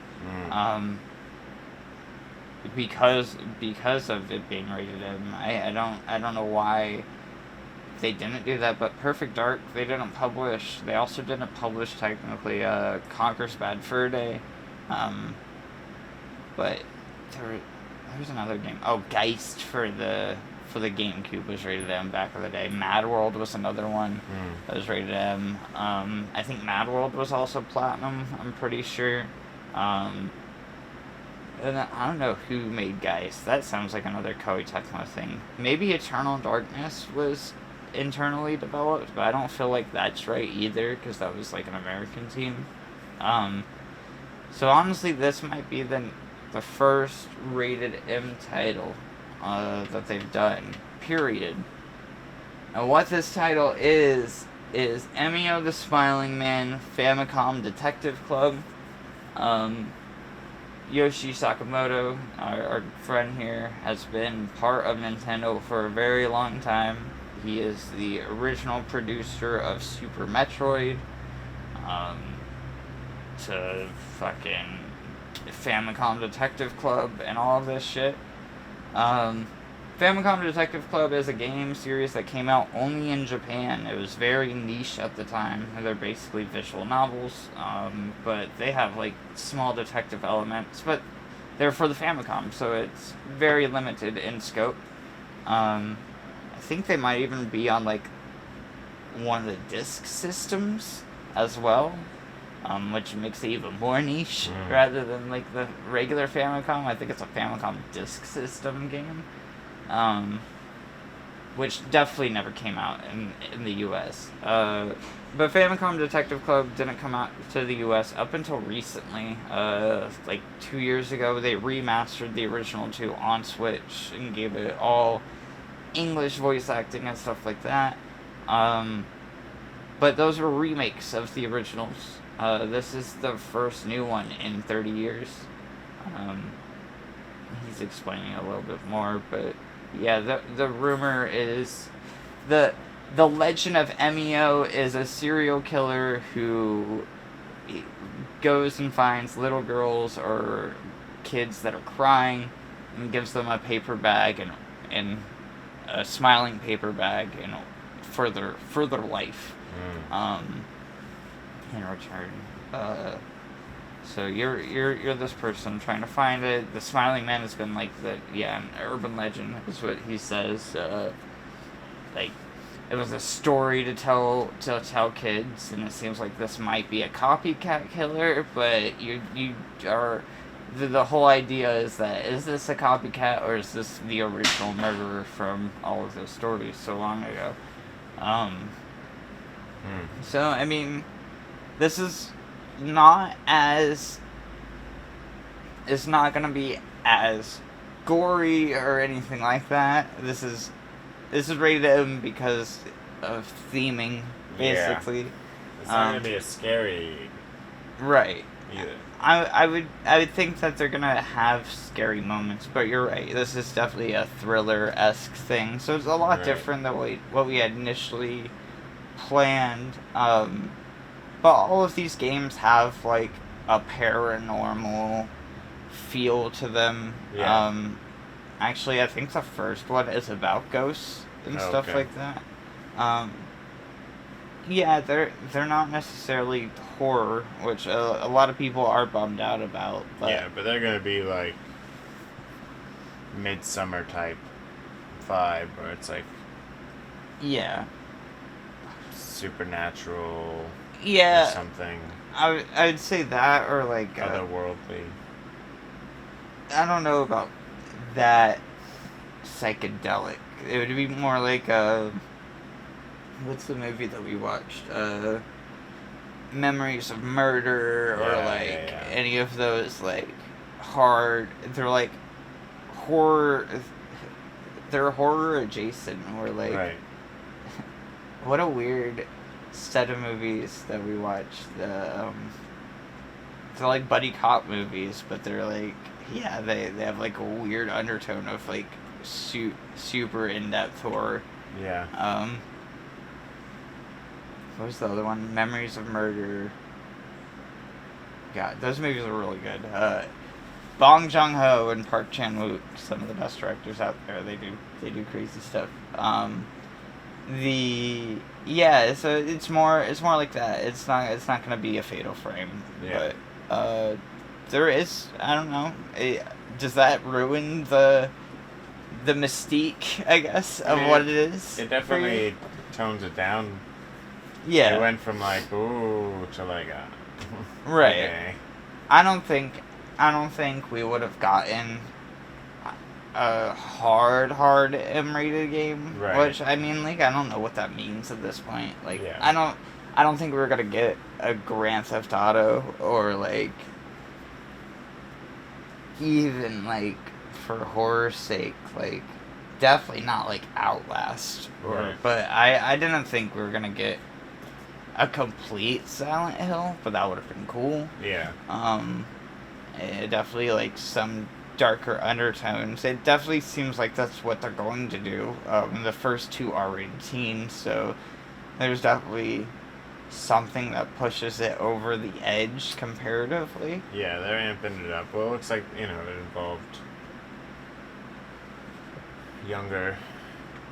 Because of it being rated M. I don't know why they didn't do that, but Perfect Dark they didn't publish. They also didn't publish technically Conker's Bad Fur Day. But There's another game. Oh, Geist for the GameCube was rated M back in the day. Mad World was another one that was rated M. I think Mad World was also Platinum, I'm pretty sure. And I don't know who made Geist. That sounds like another Koei Tecmo thing. Maybe Eternal Darkness was internally developed, but I don't feel like that's right either, because that was like an American team. So honestly, this might be the first rated M title that they've done, period. Now what this title is Emio the Smiling Man Famicom Detective Club. Yoshi Sakamoto, our friend here, has been part of Nintendo for a very long time. He is the original producer of Super Metroid, to fucking Famicom Detective Club and all of this shit. Famicom Detective Club is a game series that came out only in Japan. It was very niche at the time. They're basically visual novels, but they have like small detective elements, but they're for the Famicom, so it's very limited in scope. I think they might even be on like one of the disc systems as well, which makes it even more niche rather than like the regular Famicom. I think it's a Famicom disc system game. Which definitely never came out in the US. But Famicom Detective Club didn't come out to the US up until recently. Like 2 years ago, they remastered the original 2 on Switch and gave it all English voice acting and stuff like that. But those were remakes of the originals. This is the first new one in 30 years. He's explaining a little bit more, but yeah, the rumor is the legend of Emio is a serial killer who goes and finds little girls or kids that are crying and gives them a paper bag and a smiling paper bag and for their life in return. So you're this person trying to find it. The Smiling Man has been like an urban legend is what he says. Like it was a story to tell kids, and it seems like this might be a copycat killer. But you are the whole idea is this a copycat or is this the original murderer from all of those stories so long ago? So I mean, this is. It's not gonna be as gory or anything like that. This is rated M because of theming, basically. Yeah. It's not gonna be a scary. Right. Either. I would think that they're gonna have scary moments, but you're right. This is definitely a thriller-esque thing, so it's a lot different than what we had initially planned. But all of these games have, like, a paranormal feel to them. Yeah. Actually, I think the first one is about ghosts and stuff like that. Yeah, they're not necessarily horror, which a lot of people are bummed out about. But yeah, but they're going to be, like, midsummer type vibe, where it's, like... Yeah. Supernatural... Yeah, or something. I'd say that, or like otherworldly. I don't know about that psychedelic. It would be more like what's the movie that we watched? Memories of Murder, or any of those like hard. They're like horror. They're horror adjacent, or like. Right. What a weird set of movies that we watched. They're like buddy cop movies, but they're like they have like a weird undertone of like super in-depth horror. Yeah. What was the other one? Memories of Murder. God, those movies are really good. Bong Joon-ho and Park Chan-wook, some of the best directors out there. They do crazy stuff. So it's more like that. It's not gonna be a Fatal Frame. Yeah. But there is, I don't know, does that ruin the mystique, I guess, of what it is? It definitely tones it down. Yeah. It went from like, ooh, to like, right. Okay. I don't think we would have gotten a hard M-rated game. Right. Which, I mean, like, I don't know what that means at this point. Like, Yeah. I don't think we're gonna get a Grand Theft Auto or, like, even, like, for horror's sake, like, definitely not, like, Outlast. Right. But I didn't think we were gonna get a complete Silent Hill, but that would have been cool. Yeah. Definitely, like, some darker undertones. It definitely seems like that's what they're going to do. The first two are rated teens, so there's definitely something that pushes it over the edge comparatively. Yeah, they're amping it up. Well, it looks like, it involved younger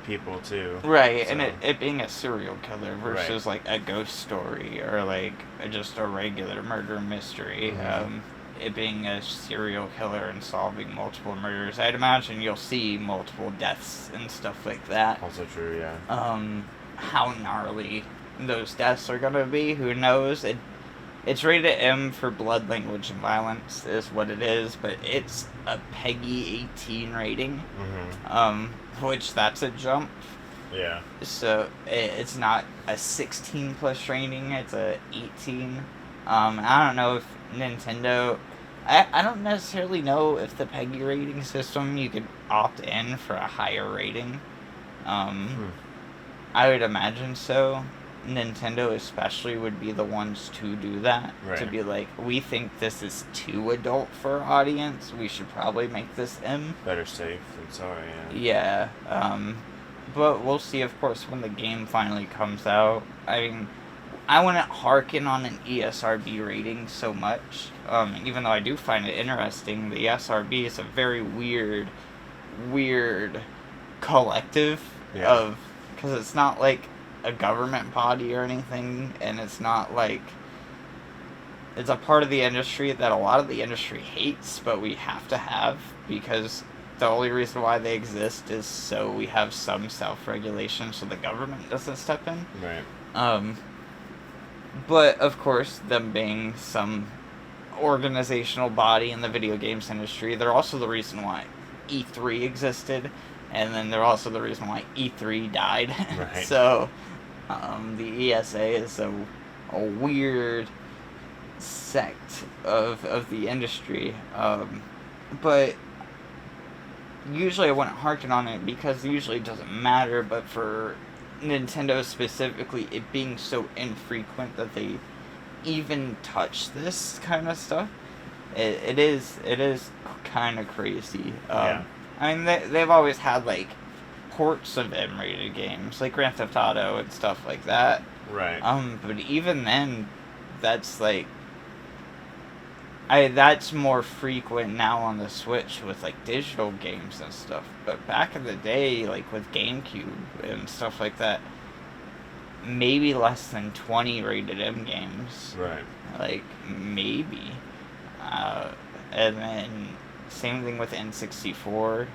people too. Right, so. and it being a serial killer versus, like, a ghost story or, like, just a regular murder mystery. Mm-hmm. It being a serial killer and solving multiple murders, I'd imagine you'll see multiple deaths and stuff like that. Also true, yeah. How gnarly those deaths are gonna be, who knows? It's rated M for blood, language, and violence is what it is, but it's a PEGI 18 rating, which that's a jump. Yeah. So it's not a 16 plus rating, it's a 18. I don't know if Nintendo... I don't necessarily know if the PEGI rating system, you could opt in for a higher rating. I would imagine so. Nintendo especially would be the ones to do that. Right. To be like, we think this is too adult for our audience, we should probably make this M. Better safe than sorry, yeah. Yeah. But we'll see, of course, when the game finally comes out. I mean, I wouldn't harken on an ESRB rating so much, even though I do find it interesting. The ESRB is a very weird collective of... Because it's not like a government body or anything, and it's not like... It's a part of the industry that a lot of the industry hates, but we have to have, because the only reason why they exist is so we have some self-regulation so the government doesn't step in. Right. But, of course, them being some organizational body in the video games industry, they're also the reason why E3 existed, and then they're also the reason why E3 died. Right. So, the ESA is a weird sect of the industry. But usually I wouldn't harken on it because usually it doesn't matter, but for Nintendo specifically, it being so infrequent that they even touch this kind of stuff, it is kind of crazy. Yeah. I mean, they've always had, like, ports of M-rated games, like Grand Theft Auto and stuff like that. Right. But even then, that's, like... that's more frequent now on the Switch with, like, digital games and stuff. But back in the day, like, with GameCube and stuff like that, maybe less than 20 rated M games. Right. Like, maybe. And then, same thing with N64.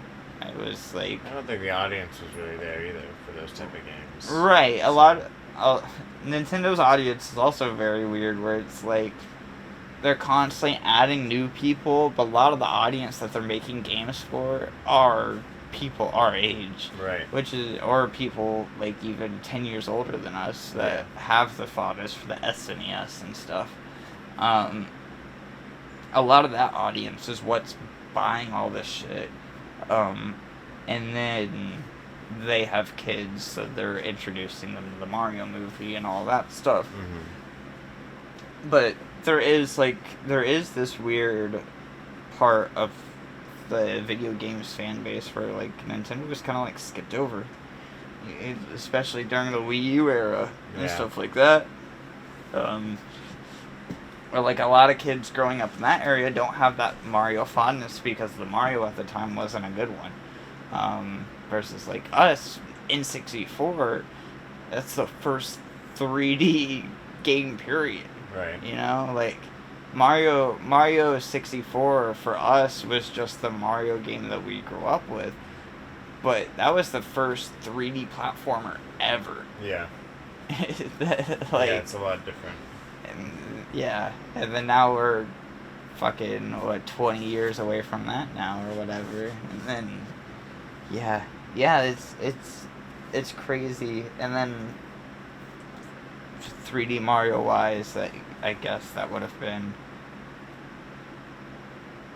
It was, like... I don't think the audience was really there either for those type of games. Right. A lot of... Nintendo's audience is also very weird, where it's, like... They're constantly adding new people, but a lot of the audience that they're making games for are people our age. Right. Or people, like, even 10 years older than us that have the fondness for the SNES and stuff. A lot of that audience is what's buying all this shit. And then they have kids, so they're introducing them to the Mario movie and all that stuff. But there is this weird part of the video games fan base where, like, Nintendo was kind of, like, skipped over. Especially during the Wii U era and stuff like that. Or, like, a lot of kids growing up in that area don't have that Mario fondness because the Mario at the time wasn't a good one. Versus, like, us, N64, that's the first 3D game period. Right. You know, like, Mario 64 for us was just the Mario game that we grew up with, but that was the first 3D platformer ever. Yeah. Like, yeah, it's a lot different. And, yeah, and then now we're fucking 20 years away from that now or whatever, and then yeah, it's crazy. And then 3D Mario wise, I guess that would have been,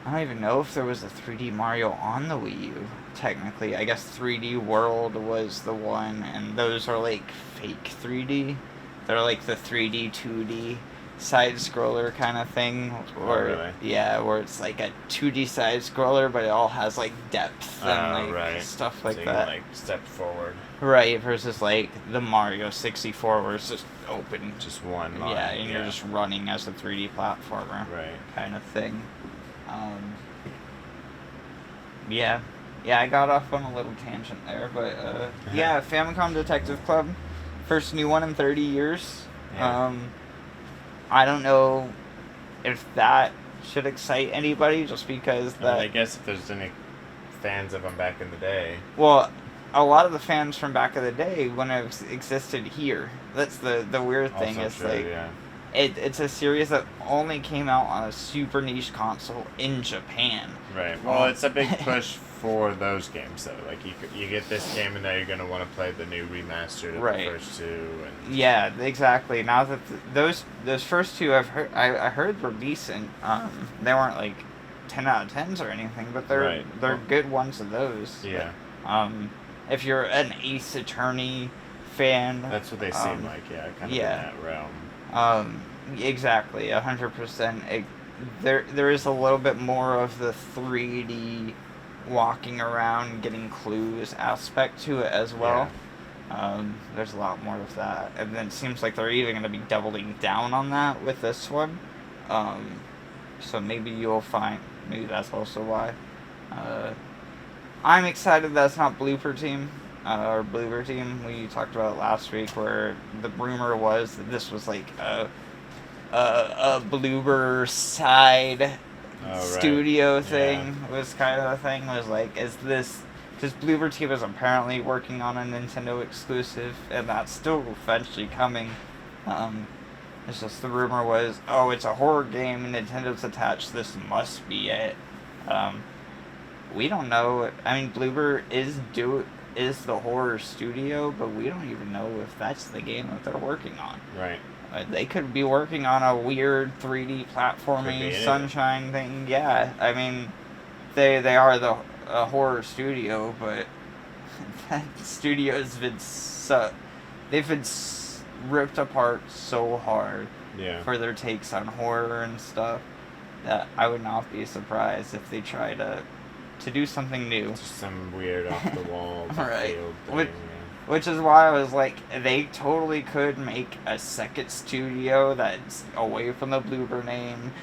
I don't even know if there was a 3D Mario on the Wii U. Technically, I guess 3D World was the one, and those are like fake 3D. They're like the 3D, 2D side scroller kind of thing. Or, really? Yeah, where it's like a 2D side scroller, but it all has like depth and right. stuff like so you that. Can, like step forward. Right, versus like the Mario 64 where it's just open. Just one line. Yeah, and you're just running as a 3D platformer. Right. Kind of thing. Yeah, I got off on a little tangent there, but yeah, Famicom Detective Club, first new one in 30 years. Yeah. I don't know if that should excite anybody, just because that. I guess if there's any fans of them back in the day. Well, a lot of the fans from back in the day wouldn't have existed here. That's the weird thing. Also is true, like yeah. it's a series that only came out on a super niche console in Japan. Right. Well, it's a big push for those games, though. Like you get this game, and now you're gonna want to play the new remastered of Right. the first two. And Yeah, exactly. Now that those first two I heard were decent. They weren't like 10 out of 10s or anything, but they're good ones of those. Yeah. If you're an Ace Attorney fan, that's what they seem like. Yeah, kind of in that realm. Exactly, 100%. There is a little bit more of the 3D walking around, getting clues aspect to it as well. Yeah. There's a lot more of that, and then it seems like they're even going to be doubling down on that with this one. So maybe you'll find maybe that's also why. I'm excited that's not Blooper Team. Or Bloober Team. We talked about it last week, where the rumor was that this was like a Bloober side studio thing. Was kind of the thing. Was like, is this? Because Bloober Team is apparently working on a Nintendo exclusive, and that's still eventually coming. It's just the rumor was, oh, it's a horror game, and Nintendo's attached. This must be it. We don't know. I mean, Bloober is the horror studio, but we don't even know if that's the game that they're working on. Right. They could be working on a weird 3D platforming sunshine thing. Yeah, I mean, they are a horror studio, but that studio's been they've been ripped apart so hard for their takes on horror and stuff that I would not be surprised if they try to do something new. Just some weird off the wall right. Thing, which is why I was like, they totally could make a second studio that's away from the Bloober name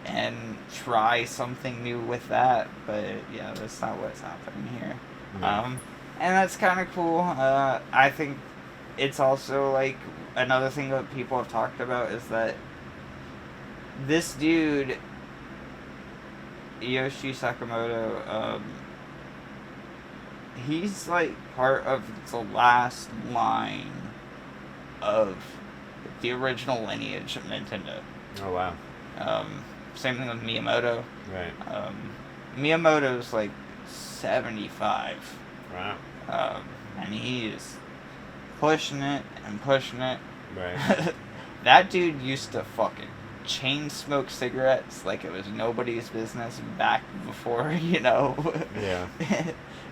and try something new with that, but yeah, that's not what's happening here. And that's kind of cool. I think it's also like another thing that people have talked about is that this dude, Yoshi Sakamoto, he's like part of the last line of the original lineage of Nintendo. Oh wow. Same thing with Miyamoto. Right. Miyamoto's like 75. Wow. And he's pushing it and pushing it. Right. That dude used to fucking chain smoke cigarettes like it was nobody's business back before, Yeah.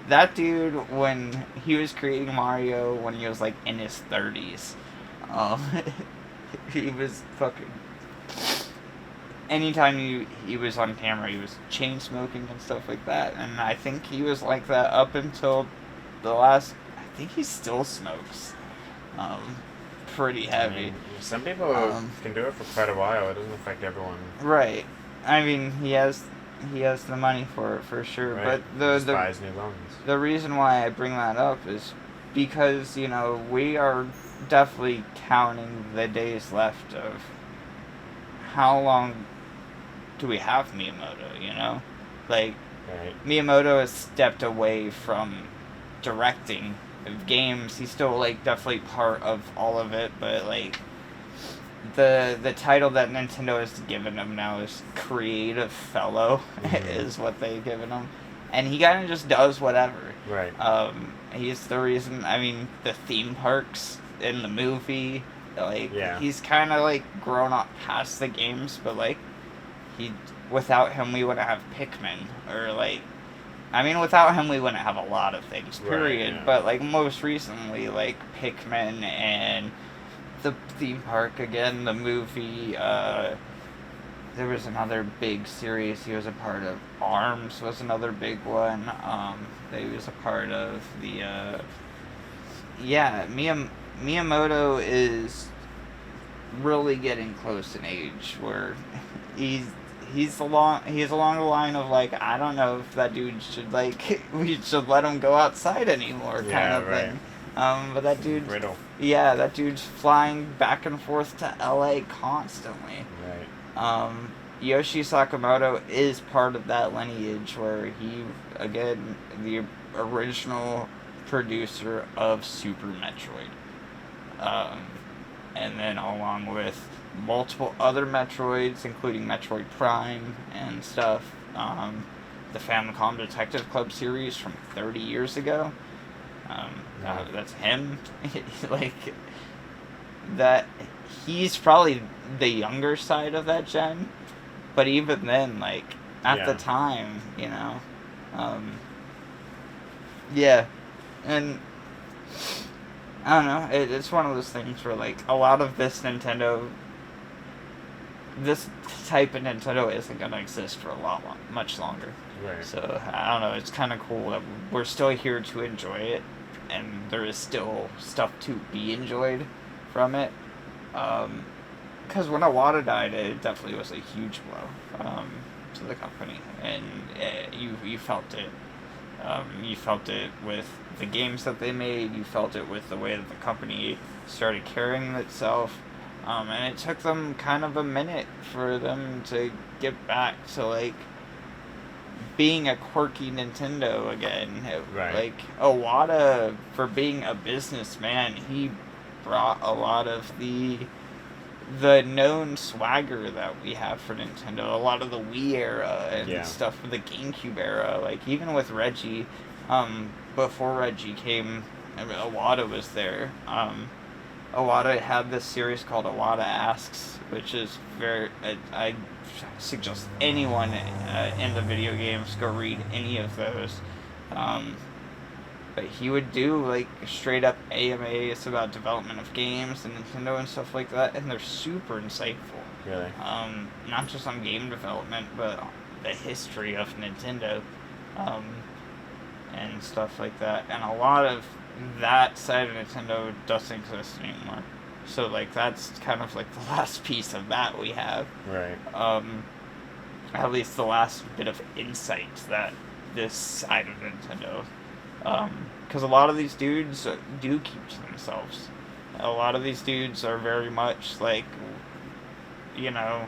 That dude, when he was creating Mario, when he was like in his 30s, he was fucking. Anytime he was on camera, he was chain smoking and stuff like that, and I think he was like that up until the last. I think he still smokes. Pretty heavy. I mean, some people can do it for quite a while. It doesn't affect everyone. Right. I mean, he has the money for it for sure. Right. But Just buys new lungs. The reason why I bring that up is because we are definitely counting the days left of how long do we have Miyamoto, you know? Like, Right. Miyamoto has stepped away from directing of games. He's still, like, definitely part of all of it, but, like, the title that Nintendo has given him now is Creative Fellow, is what they've given him. And he kind of just does whatever. Right. He's the reason, I mean, the theme parks in the movie, like, he's kind of, like, grown up past the games, but, like, without him, we wouldn't have Pikmin, or, like, I mean, without him, we wouldn't have a lot of things, period. Right, yeah. But, like, most recently, like, Pikmin and the theme park again, the movie, there was another big series he was a part of. ARMS was another big one. He was a part of the, Miyamoto is really getting close in age, where he's along the line of, like, I don't know if that dude should, like, we should let him go outside anymore, kind of thing. But that dude, that dude's flying back and forth to LA constantly. Right. Yoshi Sakamoto is part of that lineage, where he, again, the original producer of Super Metroid. And then along with multiple other Metroids, including Metroid Prime and stuff. The Famicom Detective Club series from 30 years ago. That's him. Like, that, he's probably the younger side of that gen, but even then, like, at the time, you know, and I don't know, it's one of those things where, like, a lot of this type of Nintendo isn't going to exist for much longer. Right. So, I don't know, it's kind of cool that we're still here to enjoy it, and there is still stuff to be enjoyed from it. Because when Iwata died, it definitely was a huge blow to the company, and you felt it. You felt it with the games that they made, you felt it with the way that the company started carrying itself. And it took them kind of a minute for them to get back to, like, being a quirky Nintendo again. Right. Like, Iwata, for being a businessman, he brought a lot of the known swagger that we have for Nintendo. A lot of the Wii era and stuff for the GameCube era. Like, even with Reggie, before Reggie came, Iwata was there. Iwata had this series called Iwata Asks, which is I suggest anyone in the video games go read any of those. But he would do, like, straight up AMAs about development of games and Nintendo and stuff like that, and they're super insightful. Really? Not just on game development, but the history of Nintendo, and stuff like that. And a lot of that side of Nintendo doesn't exist anymore. So, like, that's kind of like the last piece of that we have. Right. At least the last bit of insight that this side of Nintendo. Because a lot of these dudes do keep to themselves. A lot of these dudes are very much like, you know,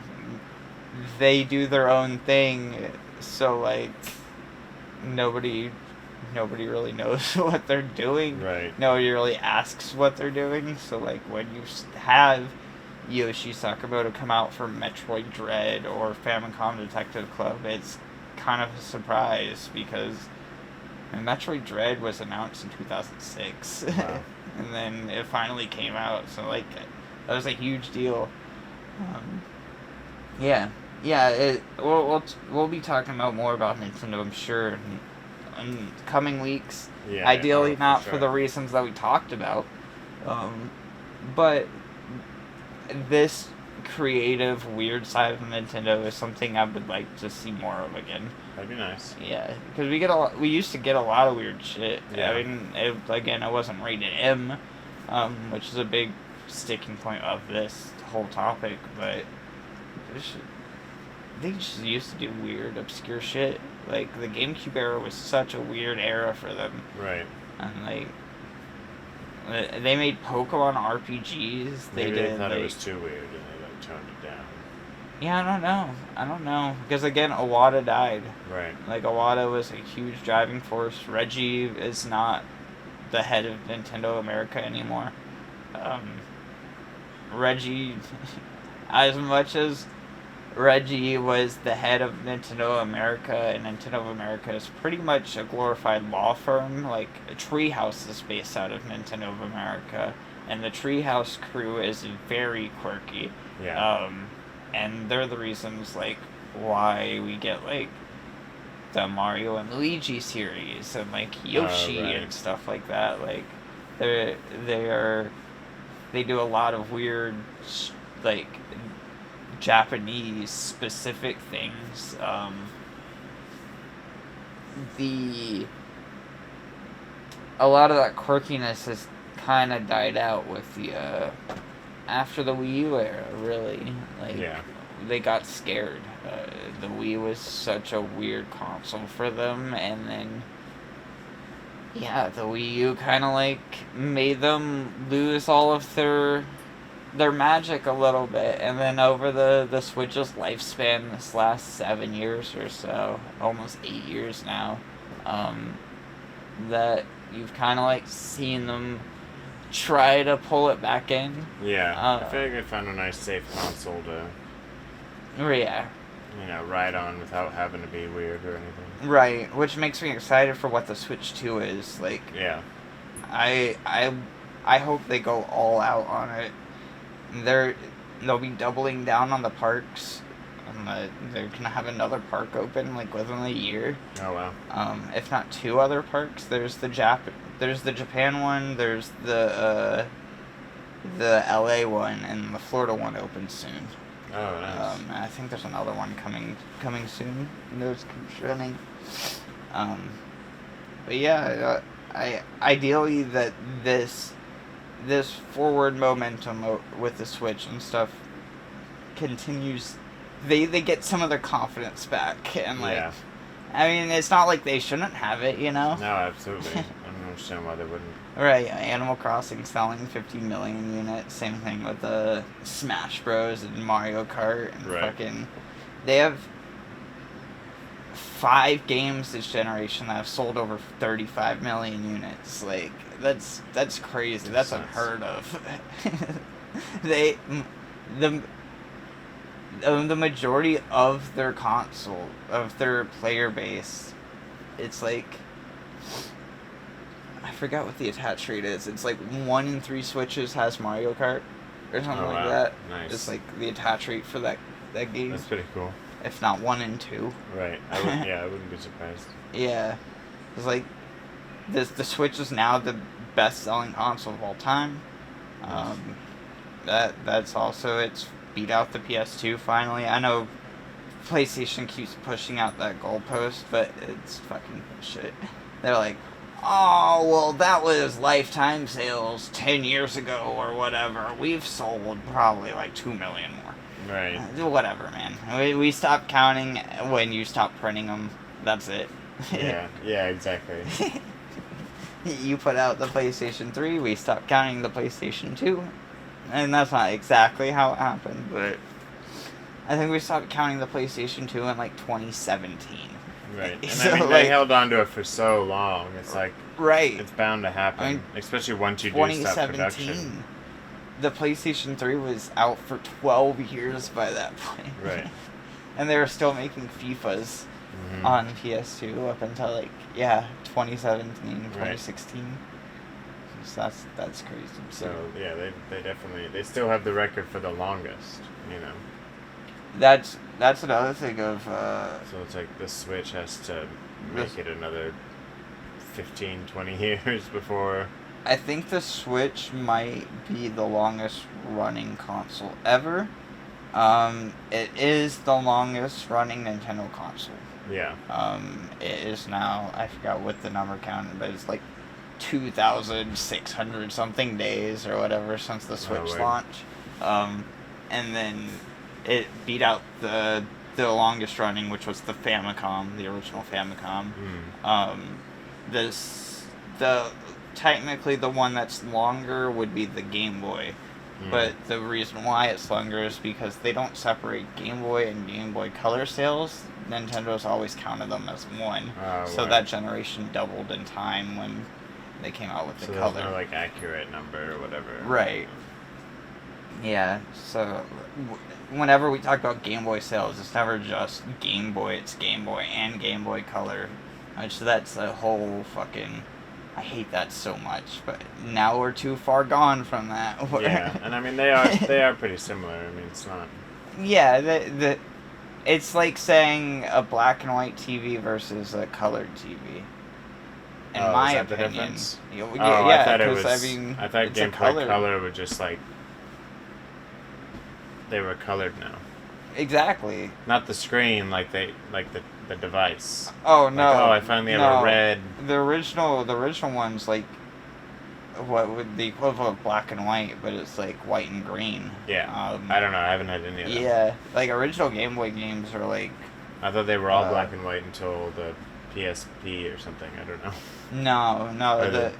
they do their own thing, so, like, nobody really knows what they're doing. Right. Nobody really asks what they're doing, so, like, when you have Yoshi Sakamoto come out for Metroid Dread or Famicom Detective Club, it's kind of a surprise, because Metroid Dread was announced in 2006. Wow. And then it finally came out, so, like, that was a huge deal. We'll be talking about more about Nintendo, I'm sure, in coming weeks. Yeah, Ideally not for for sure. the reasons that we talked about. But this creative, weird side of Nintendo is something I would like to see more of again. That'd be nice. Yeah, because we used to get a lot of weird shit. Yeah. I mean, it wasn't rated M, which is a big sticking point of this whole topic, but they just used to do weird, obscure shit. Like, the GameCube era was such a weird era for them. Right. And, like, they made Pokemon RPGs. Maybe they thought it was too weird and they, like, toned it down. Yeah, I don't know. Because again, Iwata died. Right. Like, Iwata was a huge driving force. Reggie is not the head of Nintendo America anymore. Um, Reggie, as much as Reggie was the head of Nintendo America, and Nintendo America is pretty much a glorified law firm. Like, Treehouse is based out of Nintendo of America, and the Treehouse crew is very quirky. Yeah. And they're the reasons, like, why we get, like, the Mario and Luigi series, and, like, Yoshi Right. and stuff like that. Like, they they do a lot of weird, like, Japanese specific things. A lot of that quirkiness has kind of died out with the after the Wii U era. Really, like, Yeah. they got scared. The Wii was such a weird console for them, and then yeah, the Wii U kind of like made them lose all of their magic a little bit, and then over the Switch's lifespan, this last 7 years or so, almost 8 years now, that you've kind of like seen them try to pull it back in. Yeah. I feel like I found a nice safe console to, Yeah, ride on without having to be weird or anything. right. Which makes me excited for what the Switch 2 is. Like, Yeah. I hope they go all out on it. They'll be doubling down on the parks. They're gonna have another park open like within a year. Oh wow. If not two other parks. There's the Japan one. There's the LA one, and the Florida one opens soon. Oh nice. I think there's another one coming soon. Those keep running. But yeah, I ideally that this forward momentum with the Switch and stuff continues. They get some of their confidence back, and like, Yeah. I mean, it's not like they shouldn't have it, you know? No, absolutely. I don't understand why they wouldn't. Right, Animal Crossing selling 50 million units. Same thing with the Smash Bros. And Mario Kart and Right. fucking. They have 5 games this generation that have sold over 35 million units. Like, that's crazy. That's Sense. unheard of. The majority of their console, of their player base, it's like, I forgot what the attach rate is. It's like 1 in 3 Switches has Mario Kart or something Oh, like wow. that. Nice. It's like the attach rate for that game. That's pretty cool. If not 1 in 2. Right. I wouldn't be surprised. Yeah. It's like the Switch is now the best selling console of all time. That's also, it's beat out the PS2 finally. I know PlayStation keeps pushing out that goalpost, but it's fucking bullshit. They're like, oh, well, that was lifetime sales 10 years ago or whatever. We've sold probably like 2 million more. Right. Whatever, man. We stopped counting when you stopped printing them. That's it. Yeah. Yeah. Exactly. You put out the PlayStation 3, we stopped counting the PlayStation 2. And that's not exactly how it happened, but I think we stopped counting the PlayStation 2 in like 2017. Right. And So, I mean, like, they held on to it for so long. It's like right. it's bound to happen, I mean, especially once you do stop production. 2017. The PlayStation 3 was out for 12 years by that point. Right. And they were still making FIFAs on PS2 up until 2017, 2016. So that's crazy. So yeah, they definitely they still have the record for the longest. That's another thing of. So it's like the Switch has to make it another 15, 20 years before. I think the Switch might be the longest running console ever. It is the longest running Nintendo console. Yeah. It is now, I forgot what the number counted, but it's like 2,600 something days or whatever since the Switch launch. And then it beat out the longest running, which was the Famicom, the original Famicom. Technically the one that's longer would be the Game Boy. But the reason why it's longer is because they don't separate Game Boy and Game Boy Color sales. Nintendo's always counted them as one. So right. that generation doubled in time when they came out with the color. There's no like accurate number or whatever. Right. Yeah, so whenever we talk about Game Boy sales, it's never just Game Boy, it's Game Boy and Game Boy Color. Which that's a whole fucking... I hate that so much, but now we're too far gone from that. Yeah, and I mean they are pretty similar. I mean it's not. Yeah, it's like saying a black and white TV versus a colored TV. In my is that opinion, the difference? Yeah, I thought it was. I thought Game Boy Color would just like they were colored now. Exactly. Not the screen, like the device. Oh no! Like, I finally have a red. The original one's like what would the equivalent of black and white, but it's like white and green. Yeah. I don't know. I haven't had any of them. Yeah, like original Game Boy games are like. I thought they were all black and white until the PSP or something. I don't know. No, or the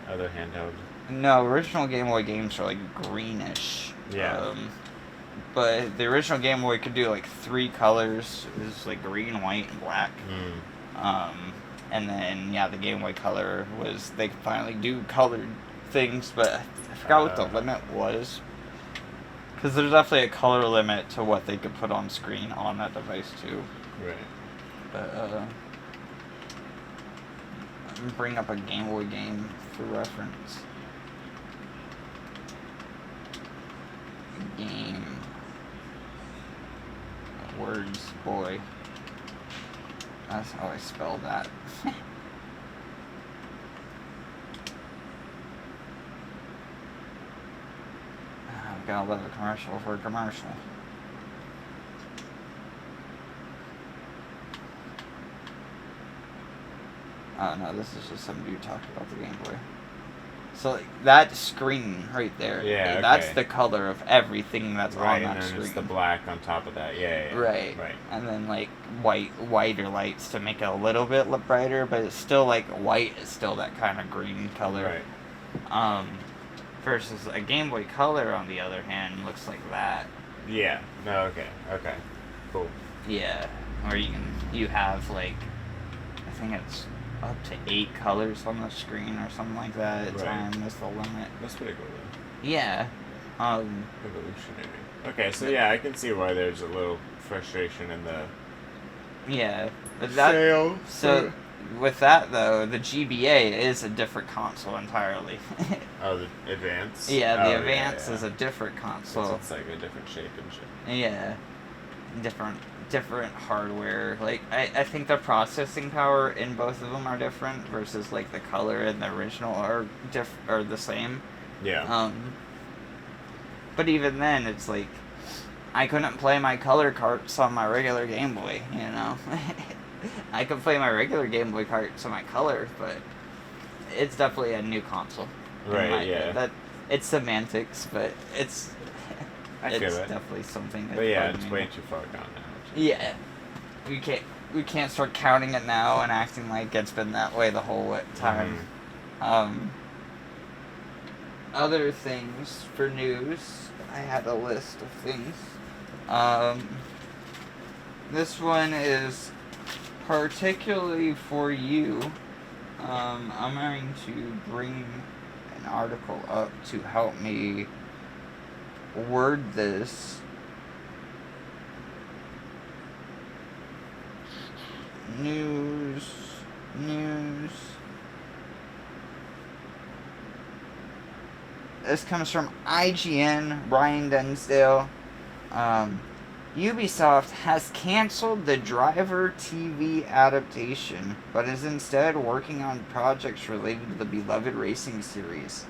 other handheld. No, original Game Boy games are like greenish. Yeah. But the original Game Boy could do like 3 colors. It was like green, white, and black. And then the Game Boy Color was they could finally do colored things, but I forgot what the limit was. Because there's definitely a color limit to what they could put on screen on that device too. Right. But let me bring up a Game Boy game for reference. Game. Words, boy. That's how I spell that. I've got to love a commercial for a commercial. Oh no, this is just some dude talking about the Game Boy. So like, that screen right there, that's the color of everything that's on that screen. Right, and it's the black on top of that, yeah. Right. And then like whiter lights to make it a little bit brighter, but it's still like white is still that kind of green color. Right. Versus a Game Boy Color, on the other hand, looks like that. Yeah. No. Okay. Cool. Yeah. Or you have like, I think it's up to 8 colors on the screen or something like that at time is the limit. That's pretty cool though. Yeah. Evolutionary. Okay, so I can see why there's a little frustration in the sale. So with that though, the GBA is a different console entirely. Oh, the Advance? Yeah, the Advance is a different console. It's like a different shape and shit. Yeah. Different hardware. Like I think the processing power in both of them are different versus like the color and the original are the same. Yeah. But even then, it's like I couldn't play my color carts on my regular Game Boy. You know, I could play my regular Game Boy carts on my color, but it's definitely a new console. Right. That it's semantics, but it's. I feel it. Definitely something. But it's way too far gone now. Yeah, we can't start counting it now and acting like it's been that way the whole time. Other things for news, I had a list of things. This one is particularly for you. I'm going to bring an article up to help me word this. News. This comes from IGN, Brian Densdale. Ubisoft has canceled the Driver TV adaptation, but is instead working on projects related to the beloved racing series.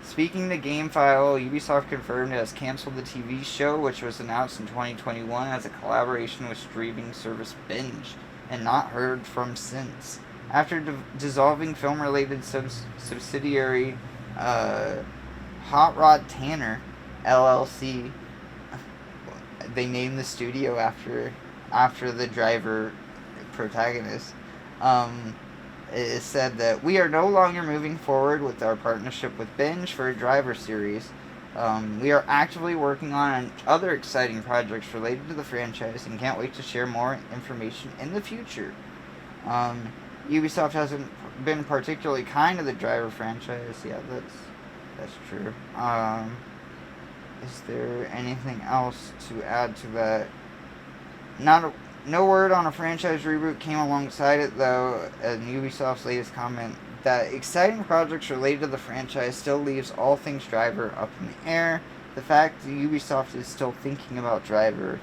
Speaking to GameFile, Ubisoft confirmed it has canceled the TV show, which was announced in 2021 as a collaboration with streaming service Binge, and not heard from since. After dissolving film-related subsidiary Hot Rod Tanner LLC, they named the studio after the Driver protagonist. It said that we are no longer moving forward with our partnership with Binge for a Driver series. We are actively working on other exciting projects related to the franchise and can't wait to share more information in the future. Ubisoft hasn't been particularly kind to the Driver franchise. Yeah, that's true. Is there anything else to add to that? No word on a franchise reboot came alongside it, though, and Ubisoft's latest comment that exciting projects related to the franchise still leaves all things Driver up in the air. The fact that Ubisoft is still thinking about Driver,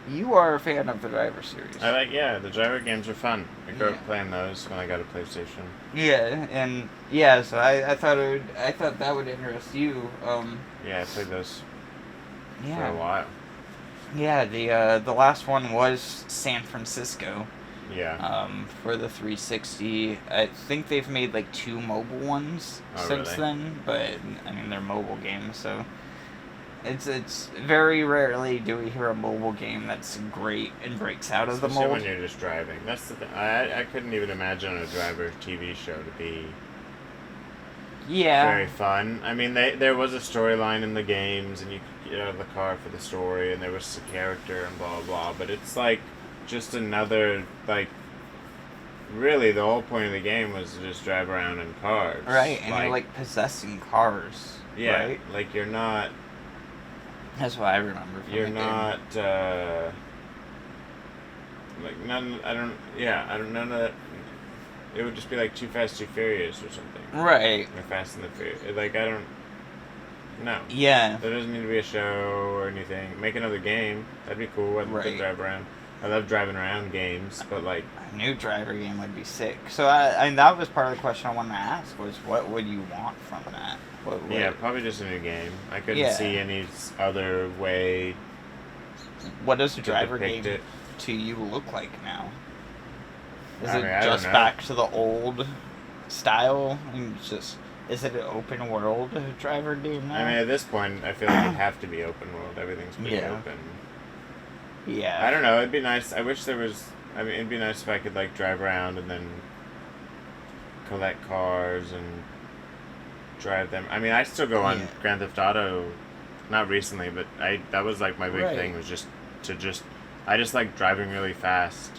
you are a fan of the Driver series. The Driver games are fun. I grew up playing those when I got a PlayStation. Yeah, and so I thought that would interest you. Yeah, I played those for Yeah, a while. yeah. The last one was San Francisco. Yeah. For the 360. I think they've made like 2 mobile ones since really? then, but I mean they're mobile games, so it's very rarely do we hear a mobile game that's great and breaks out of the Especially mold. when you're just driving. That's the thing. I couldn't even imagine a Driver TV show to be Yeah. very fun. I mean, there was a storyline in the games, and you could get out of the car for the story, and there was a character and blah, blah, blah. But it's like just another, like, really the whole point of the game was to just drive around in cars. Right, and you're like possessing cars. Yeah, right? like you're not. That's what I remember from You're the not. Like none. I don't. None of that. It would just be like Too Fast, Too Furious or something. game. Right. Or Fast and the Furious. Like I don't. No. Yeah. There doesn't need to be a show or anything. Make another game. That'd be cool. I'd love to drive around. I love driving around games, but like a new Driver game would be sick. So I that was part of the question I wanted to ask was what would you want from that? yeah, probably just a new game. I couldn't see any other way. What does a Driver depict game it. to you look like now? Is I it mean, I just don't know. back to the old style? And is it an open world Driver game now? I mean, at this point, I feel like it'd have to be open world. Everything's pretty open. Yeah. I don't know. It'd be nice. I wish there was. I mean, it'd be nice if I could like drive around and then collect cars and drive them. I mean, I still go on Grand Theft Auto. Not recently, but that was like my big thing was I just like driving really fast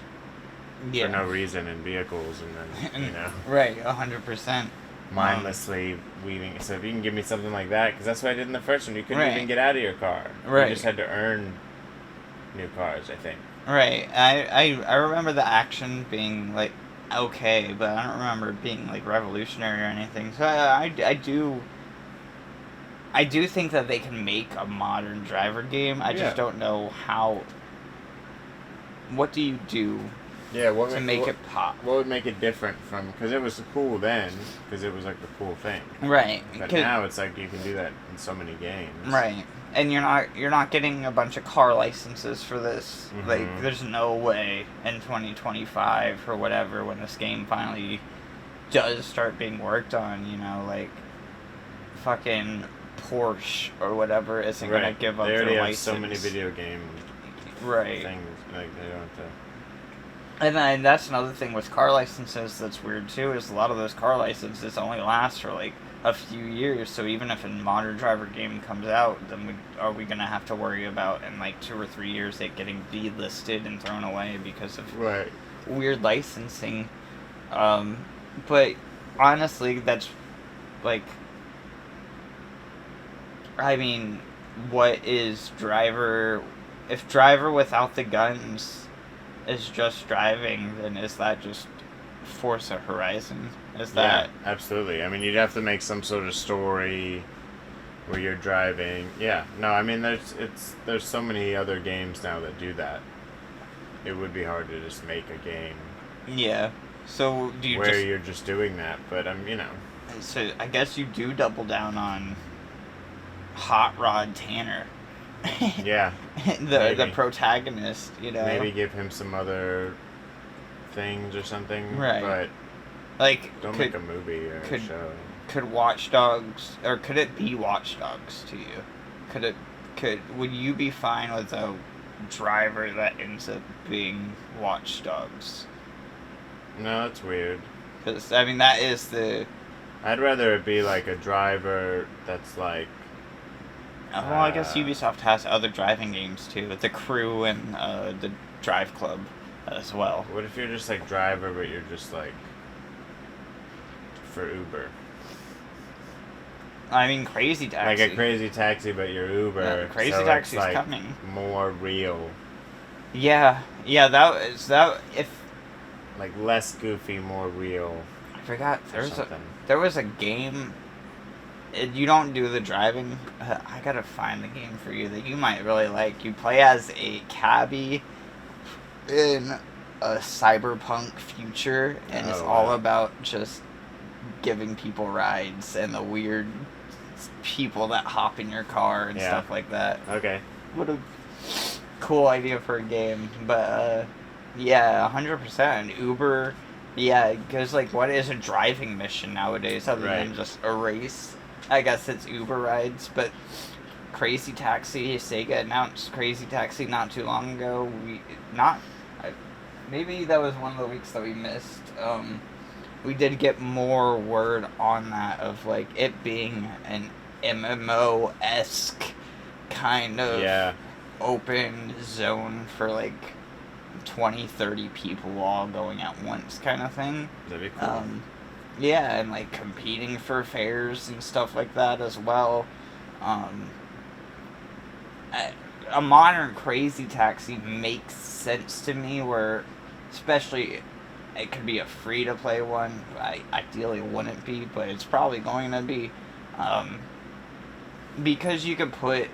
for no reason in vehicles and then, you know. Right, 100%. Mindlessly weaving. So if you can give me something like that, because that's what I did in the first one. You couldn't even get out of your car. Right. You just had to earn new cars, I think. Right. I remember the action being like okay, but I don't remember it being like revolutionary or anything. So I do think that they can make a modern Driver game. I just don't know how. What do you do? Yeah, to make it pop? What would make it different from? Because it was cool then, because it was like the cool thing. Right. But now it's like you can do that in so many games. Right. And you're not getting a bunch of car licenses for this. Mm-hmm. Like, there's no way in 2025 or whatever, when this game finally does start being worked on, you know, like fucking Porsche or whatever isn't gonna give up their license. They already have so many video game things. Like they don't have to. And then that's another thing with car licenses that's weird too, is a lot of those car licenses only last for like a few years. So even if a modern Driver game comes out, then are we gonna have to worry about in like 2 or 3 years it getting delisted and thrown away because of weird licensing? But honestly, that's like, I mean, what is Driver? If Driver without the guns is just driving, then is that just Forza Horizon? Is that... Yeah, absolutely. I mean, you'd have to make some sort of story where you're driving. Yeah. No, I mean, there's so many other games now that do that. It would be hard to just make a game. Yeah. So do you where you're just doing that, but you know. So I guess you do double down on Hot Rod Tanner. Yeah. the protagonist, you know. Maybe give him some other things or something. Right. But like, don't make a movie or a show. Could Watch Dogs, or could it be Watch Dogs to you? Would you be fine with a Driver that ends up being Watch Dogs? No, that's weird. Because, I mean, that is the I'd rather it be like a driver that's like. Well, I guess Ubisoft has other driving games too. The Crew and the Drive Club as well. What if you're just like driver, but you're just like for Uber? I mean, Crazy Taxi. Like a Crazy Taxi, but you're Uber. Crazy so Taxi's it's like coming. More real. Yeah. That if. Like less goofy, more real. I forgot there was a game. You don't do the driving. I gotta find the game for you that you might really like. You play as a cabbie in a cyberpunk future, and it's all about just giving people rides and the weird people that hop in your car and stuff like that. Okay. What a cool idea for a game. But, yeah, 100%. Uber, yeah, because, like, what is a driving mission nowadays other than just a race? I guess it's Uber rides, but Crazy Taxi, Sega announced Crazy Taxi not too long ago. Maybe that was one of the weeks that we missed. We did get more word on that of, like, it being an MMO-esque kind of open zone for, like, 20, 30 people all going at once kind of thing. That'd be cool. Yeah, and, like, competing for fares and stuff like that as well. A modern Crazy Taxi makes sense to me where, especially, it could be a free-to-play one. I ideally wouldn't be, but it's probably going to be. Because you could put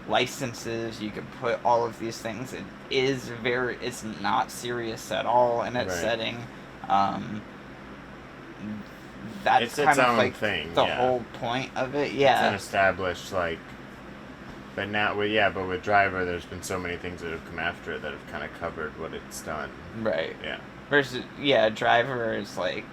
licenses, you could put all of these things. It's not serious at all in its setting. That's it's kind its of own like thing, the whole point of it. Yeah, it's an established but now with Driver, there's been so many things that have come after it that have kind of covered what it's done. Right. Yeah. Versus Driver is like,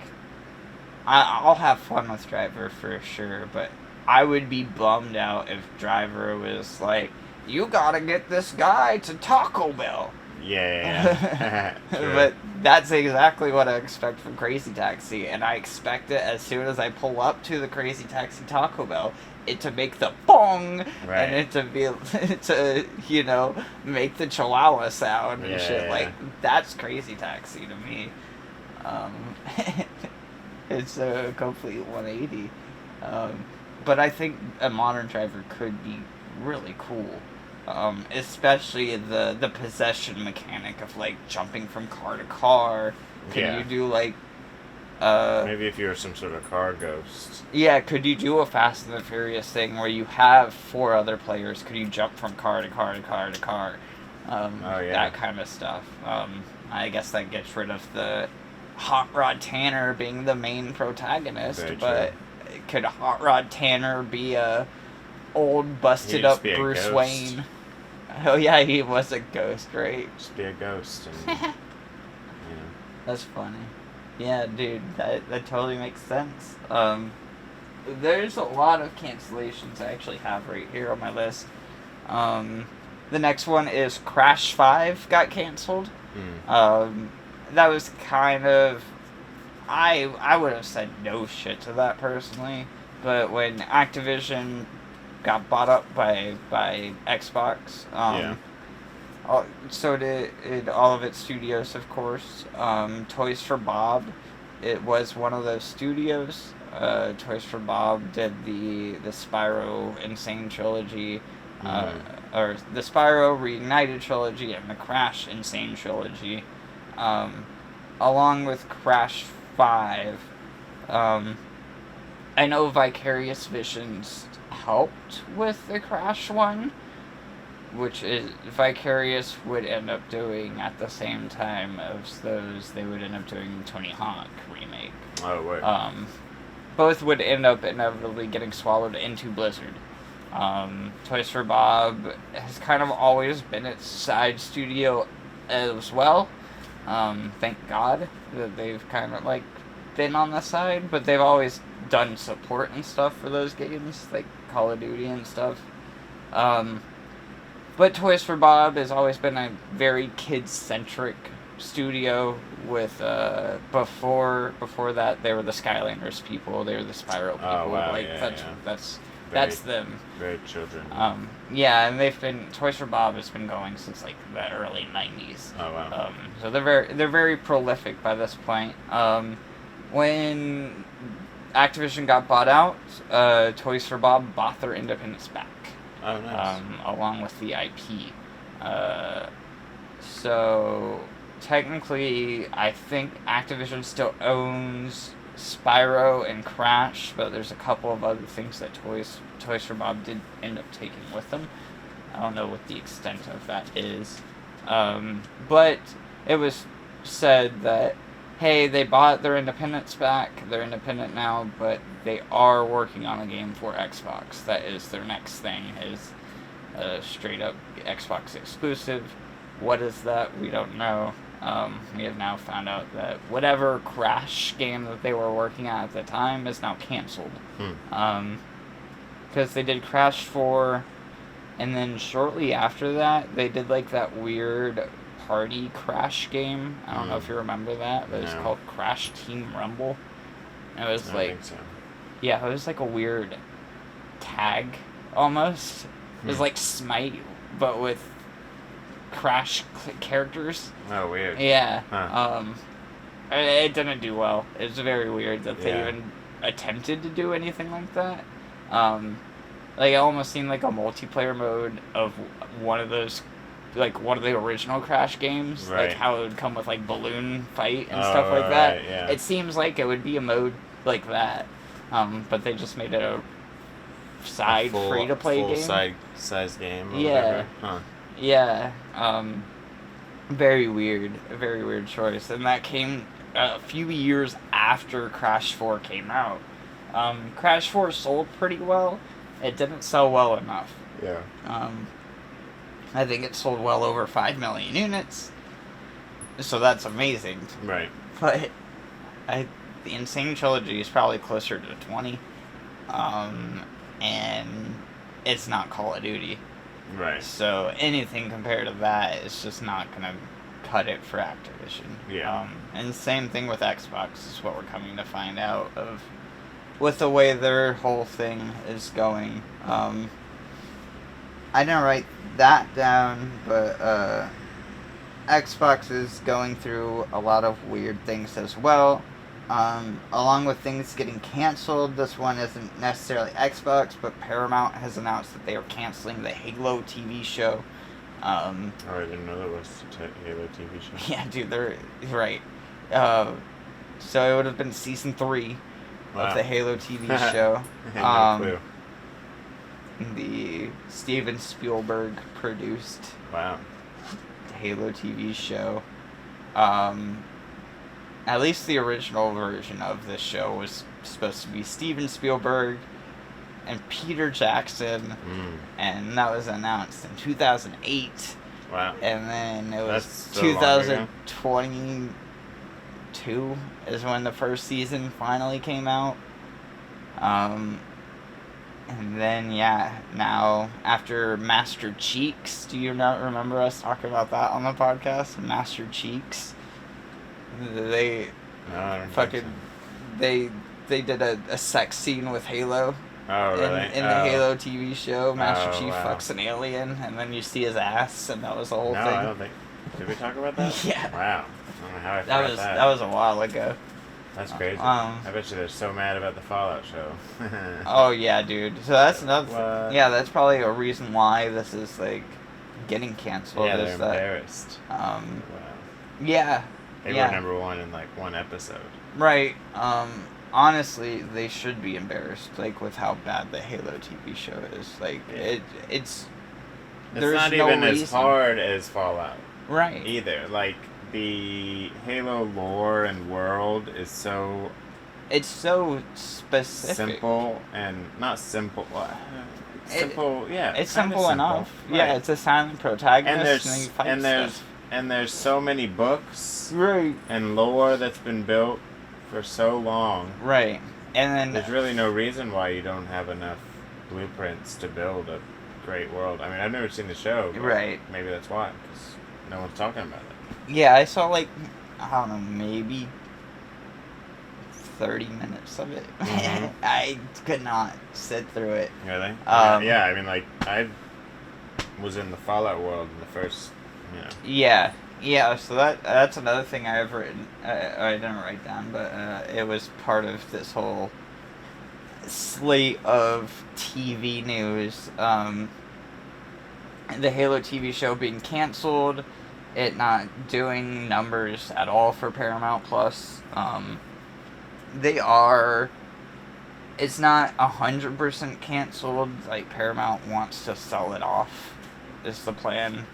I'll have fun with Driver for sure, but I would be bummed out if Driver was like, you gotta get this guy to Taco Bell. Yeah. But that's exactly what I expect from Crazy Taxi, and I expect it as soon as I pull up to the Crazy Taxi Taco Bell, it to make the bong, and it to be make the chihuahua sound and shit. Like, that's Crazy Taxi to me. It's a complete 180. But I think a modern driver could be really cool. Especially the possession mechanic of, like, jumping from car to car. Can you do, like, maybe if you're some sort of car ghost. Yeah, could you do a Fast and the Furious thing where you have 4 other players? Could you jump from car to car to car to car? That kind of stuff. I guess that gets rid of the Hot Rod Tanner being the main protagonist, but could Hot Rod Tanner be a old busted up Bruce Wayne? Oh yeah, he was a ghost, right? Just be a ghost. And, That's funny. Yeah, dude, that totally makes sense. There's a lot of cancellations I actually have right here on my list. The next one is Crash 5 got canceled. That was kind of... I would have said no shit to that personally, but when Activision got bought up by Xbox, so did all of its studios, of course. Toys for Bob, it was one of those studios. Toys for Bob did the Spyro Insane Trilogy, or the Spyro Reignited Trilogy and the Crash Insane Trilogy, along with Crash 5. I know Vicarious Visions helped with the Crash one, which is Vicarious would end up doing at the same time as those. They would end up doing the Tony Hawk remake. Oh, wait. Both would end up inevitably getting swallowed into Blizzard. Toys for Bob has kind of always been its side studio as well. Thank God that they've kind of like been on the side, but they've always done support and stuff for those games, like Call of Duty and stuff. But Toys for Bob has always been a very kid-centric studio with before that they were the Skylanders people. They were the Spyro people. Oh, wow, like yeah, that's them. Very children. Yeah, and they've been Toys for Bob has been going since like the early '90s. Oh wow. So they're very prolific by this point. When Activision got bought out, Toys for Bob bought their independence back. Oh nice. Along with the IP. So technically, I think Activision still owns Spyro and Crash, but there's a couple of other things that Toys for Bob did end up taking with them. I don't know what the extent of that is. But it was said that, hey, they bought their independence back, they're independent now, but they are working on a game for Xbox. That is their next thing, is a straight up Xbox exclusive. What is that? We don't know. We have now found out that whatever Crash game that they were working at the time is now canceled. Because they did Crash 4, and then shortly after that, they did like that weird party Crash game. I don't know if you remember that, but it's called Crash Team Rumble. And it was I think so. Yeah, it was like a weird tag almost. It was like Smite, but with Crash characters. Oh, weird. Yeah. Huh. It didn't do well. It was very weird that they Yeah. even attempted to do anything like that. Like, it almost seemed like a multiplayer mode of one of those, like, one of the original Crash games. Right. Like, how it would come with, like, balloon fight and stuff like that. Right, yeah. It seems like it would be a mode like that. But they just made it a side free-to-play game. Full size game or Yeah. whatever. Huh. Yeah, very weird, a very weird choice, and that came a few years after Crash 4 came out. Crash 4 sold pretty well. It didn't sell well enough. Yeah. I think it sold well over 5 million units, so that's amazing. Right. But the Insane Trilogy is probably closer to 20, and it's not Call of Duty. Right. So anything compared to that is just not gonna cut it for Activision. Yeah. And same thing with Xbox is what we're coming to find out of with the way their whole thing is going. I didn't write that down, but Xbox is going through a lot of weird things as well. Along with things getting canceled, this one isn't necessarily Xbox, but Paramount has announced that they are canceling the Halo TV show. Oh, I didn't know there was a Halo TV show. Yeah, dude, they're right. So it would have been season 3 of the Halo TV show. No clue. The Steven Spielberg produced Halo TV show. At least the original version of this show was supposed to be Steven Spielberg and Peter Jackson, and that was announced in 2008. Wow. And then it was so 2022 is when the first season finally came out. And then, now after Master Cheeks, do you not remember us talking about that on the podcast? Master Cheeks? They they did a sex scene with Halo. Oh, really? In the Halo TV show, Master Chief fucks an alien, and then you see his ass, and that was the whole thing. I don't think. Did we talk about that? Yeah. Wow. I don't know how I forgot that. That was a while ago. That's crazy. I bet you they're so mad about the Fallout show. Oh yeah, dude. So that's another. What? Yeah, that's probably a reason why this is like getting canceled. Yeah, they're embarrassed. Wow. Yeah. They were number 1 in like 1 episode. Right. Honestly, they should be embarrassed, like with how bad the Halo TV show is. Like it's not no even reason. as hard as Fallout. Right. Either. Like the Halo lore and world is so. It's so specific. Simple and not simple. Simple, yeah. It's simple enough. Right. Yeah, it's a silent protagonist, and there's so many books, right, and lore that's been built for so long, right, and then there's really no reason why you don't have enough blueprints to build a great world. I mean, I've never seen the show, but right. Maybe that's why, because no one's talking about it. Yeah, I saw like, I don't know, maybe 30 minutes of it. Mm-hmm. I could not sit through it. Really? Um, Yeah. I mean, like I was in the Fallout world in the first, you know. yeah, yeah. So that's another thing I've written. I didn't write down, but it was part of this whole slate of TV news. The Halo TV show being canceled, it not doing numbers at all for Paramount Plus. They are. It's not 100% canceled. Like Paramount wants to sell it off. Is the plan.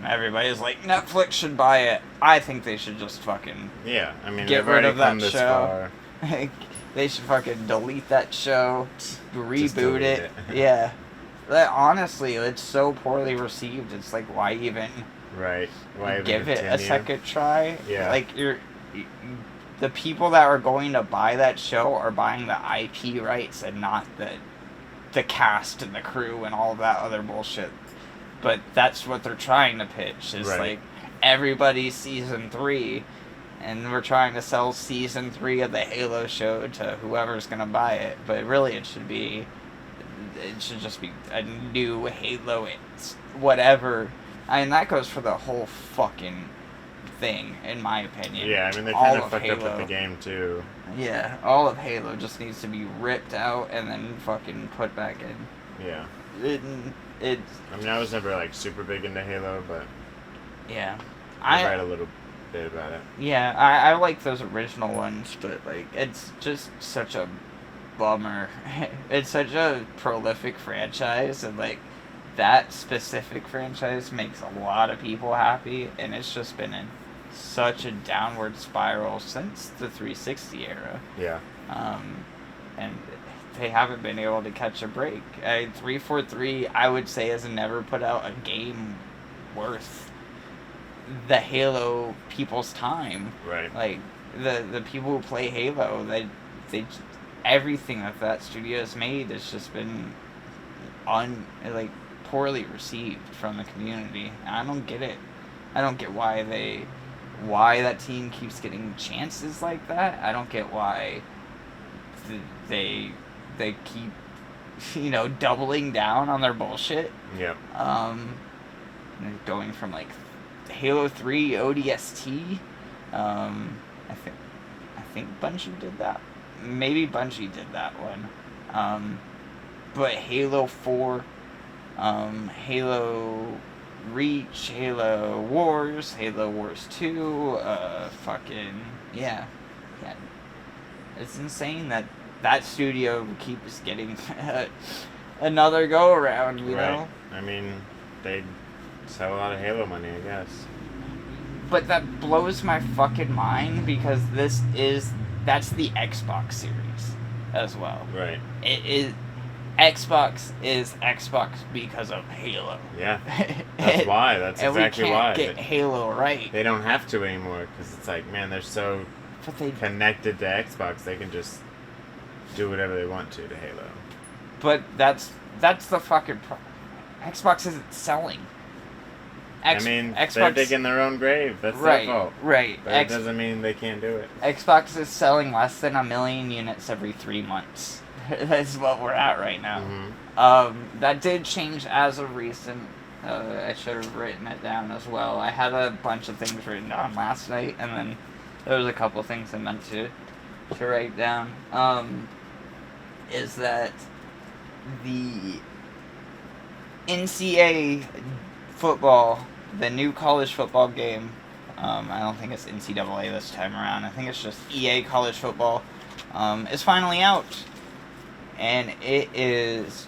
Everybody's like Netflix should buy it. I think they should just fucking Yeah. I mean, get they've rid already of that come this show. far. They should fucking delete that show, Just reboot delete it. Yeah. That, honestly, it's so poorly received. It's like, why even Right. Why even give it a continue? second try? Yeah. Like, the people that are going to buy that show are buying the IP rights and not the cast and the crew and all that other bullshit. But that's what they're trying to pitch. Is Right. like everybody's season 3, and we're trying to sell season 3 of the Halo show to whoever's gonna buy it. But really, it should just be a new Halo, whatever. I mean, that goes for the whole fucking thing, in my opinion. Yeah. I mean, they All kind of of fucked up Halo. with the game too. Yeah, all of Halo just needs to be ripped out and then fucking put back in. Yeah. It's I mean, I was never like super big into Halo, but yeah. I read a little bit about it. Yeah, I like those original ones, but like it's just such a bummer. It's such a prolific franchise, and like that specific franchise makes a lot of people happy, and it's just been in such a downward spiral since the 360 era. Yeah. And they haven't been able to catch a break. 343, I would say, has never put out a game worth the Halo people's time. Right. Like the people who play Halo, they everything that studio has made has just been like poorly received from the community. And I don't get it. I don't get why that team keeps getting chances like that. I don't get why they keep doubling down on their bullshit. Yep. Going from like Halo 3 ODST. I think Bungie did that. Maybe Bungie did that one. But Halo 4, Halo Reach, Halo Wars 2, yeah. It's insane that studio keeps getting another go around, you know? I mean, they sell a lot of Halo money, I guess. But that blows my fucking mind because that's the Xbox series as well. Right. Xbox is Xbox because of Halo. Yeah. That's why. That's exactly why. And we can't get Halo right. They don't have to anymore because it's like, man, they're so connected to Xbox, they can just do whatever they want to Halo. But that's the fucking Xbox isn't selling. Xbox, they're digging their own grave. That's their fault. Right. But it doesn't mean they can't do it. Xbox is selling less than 1 million units every 3 months. That's what we're at right now. Mm-hmm. That did change as of recent. I should have written it down as well. I had a bunch of things written down last night, and then there was a couple things I meant to write down. Is that the NCAA football, the new college football game, I don't think it's NCAA this time around. I think it's just EA college football, is finally out. And it is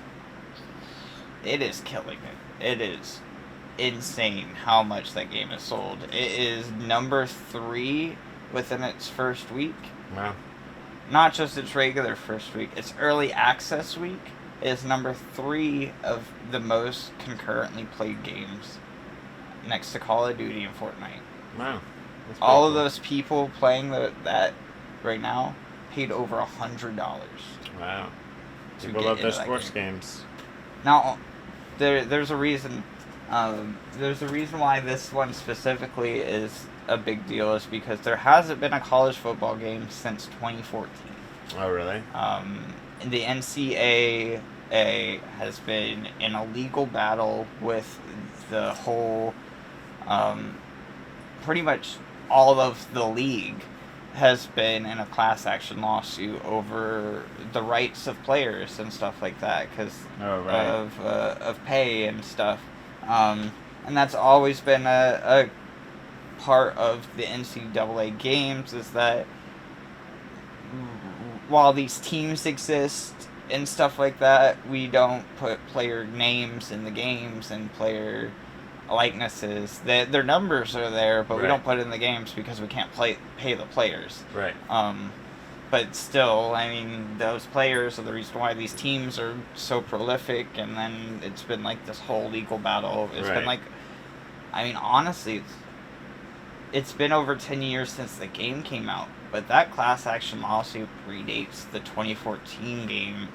killing it. It is insane how much that game is sold. It is number 3 within its first week. Wow. Not just its regular first week, its early access week is number 3 of the most concurrently played games, next to Call of Duty and Fortnite. Wow. All of those people playing that right now paid over $100. Wow. People love their sports games. Now, there's a reason There's a reason why this one specifically is a big deal is because there hasn't been a college football game since 2014. Oh, really? The NCAA has been in a legal battle with the whole, pretty much all of the league has been in a class action lawsuit over the rights of players and stuff like that because of pay and stuff. And that's always been a part of the NCAA games is that while these teams exist and stuff like that, we don't put player names in the games and player likenesses. Their numbers are there, but we don't put it in the games because we can't pay the players. Right. But still, I mean, those players are the reason why these teams are so prolific, and then it's been like this whole legal battle. It's been like, I mean, honestly, it's been over 10 years since the game came out, but that class action lawsuit predates the 2014 game.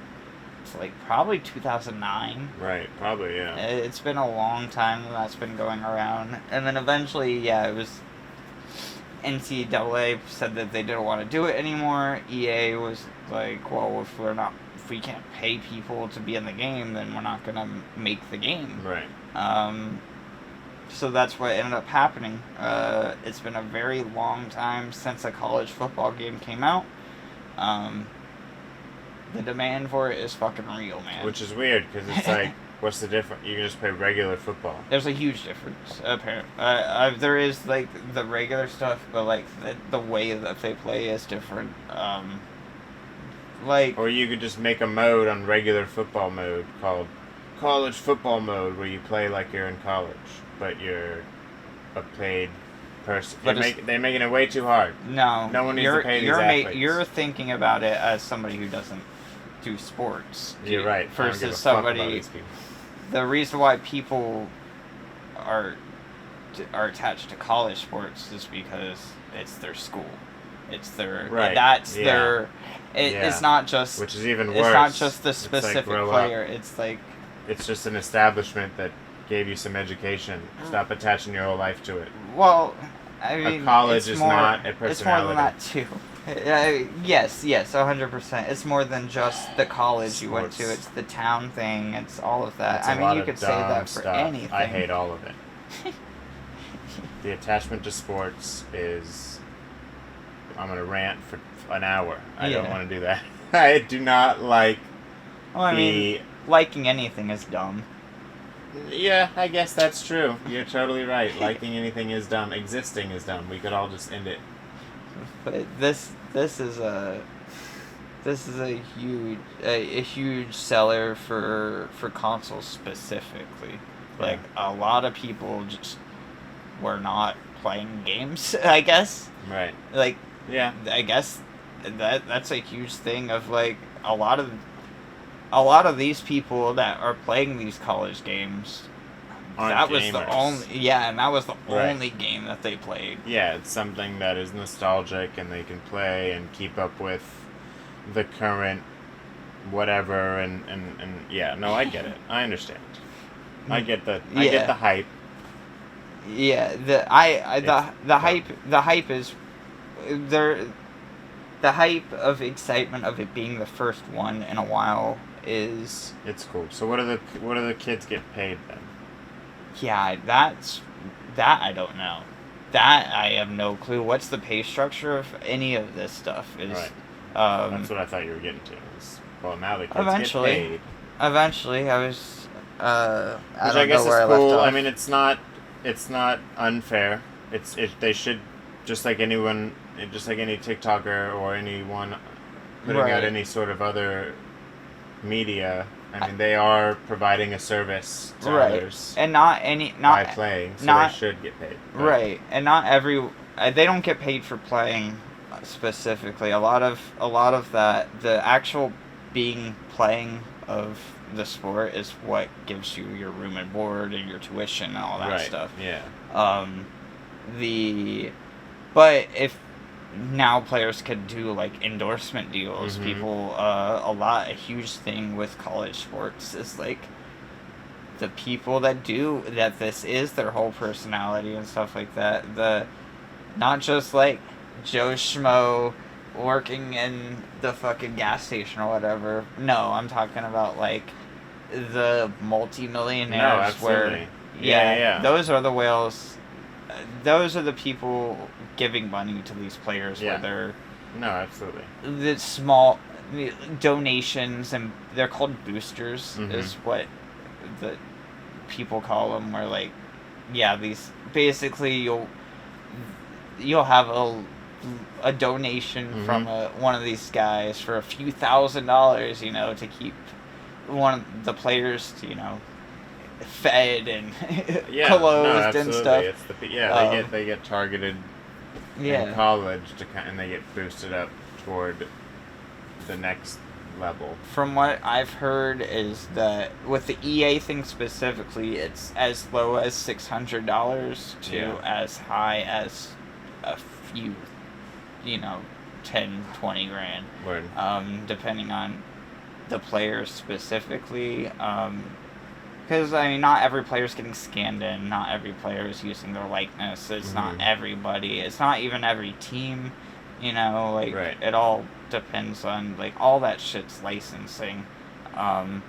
It's like probably 2009. Right, probably, yeah. It's been a long time that's been going around. And then eventually, yeah, it was NCAA said that they didn't want to do it anymore. EA was like, well, if we can't pay people to be in the game, then we're not going to make the game. Right. So that's what ended up happening. It's been a very long time since a college football game came out. The demand for it is fucking real, man. Which is weird, because it's like, what's the difference? You can just play regular football. There's a huge difference, apparently. There is, like, the regular stuff, but, like, the way that they play is different. Or you could just make a mode on regular football mode called college football mode, where you play like you're in college, but you're a paid person. They're making it way too hard. No. No one needs to pay these athletes. You're thinking about it as somebody who doesn't do sports. You're right. Versus somebody. The reason why people are attached to college sports is because it's their school. It's their their. It's not just. Which is even worse. It's not just the specific player. It's like. It's just an establishment that gave you some education. Stop attaching your whole life to it. Well, I mean, a college is not a personality. It's more than that too. Yes, 100%. It's more than just the college you went to. It's the town thing. It's all of that. I mean, you could say that for anything. I hate all of it. The attachment to sports is... I'm going to rant for an hour. I don't want to do that. I do not like liking anything is dumb. Yeah, I guess that's true. You're totally right. Liking anything is dumb. Existing is dumb. We could all just end it. But this is a huge seller for consoles specifically. Like a lot of people just were not playing games, I guess. Right. Like I guess that's a huge thing of like a lot of these people that are playing these college games. That was the only game that they played. Yeah, it's something that is nostalgic and they can play and keep up with the current whatever and yeah, no, I get it. I understand. I get the hype. Yeah, the hype is there. The hype of excitement of it being the first one in a while is. It's cool. So what do the kids get paid then? Yeah, that I don't know. That I have no clue. What's the pay structure of any of this stuff? Right. That's what I thought you were getting to. Well, now the kids get paid. Eventually, I was. Which I guess is cool. I mean, it's not unfair. They should, just like any TikToker or anyone putting out any sort of other media. I mean, they are providing a service to others, and by playing, so they should get paid. Right, and not they don't get paid for playing specifically. A lot of that, the actual playing of the sport is what gives you your room and board and your tuition and all that stuff. Yeah. But if now players could do like endorsement deals, people a huge thing with college sports is like the people that do that, this is their whole personality and stuff like that. Not just like Joe Schmo working in the fucking gas station or whatever. No, I'm talking about like the multi-millionaires. No, absolutely. Where Yeah. those are the whales. Those are the people giving money to these players. Yeah. Where they're No, absolutely. the small donations, and they're called boosters. Mhm. Is what the people call them. Where like, yeah, these basically you'll have a donation from one of these guys for a few $1,000s, to keep one of the players, fed and clothed and stuff. It's they get targeted in college and they get boosted up toward the next level. From what I've heard is that with the EA thing specifically, it's as low as $600 to as high as a few, 10, 20 grand. Word. Depending on the player specifically. Because, not every player's getting scanned in. Not every player is using their likeness. It's not everybody. It's not even every team. Right. It all depends on, all that shit's licensing. And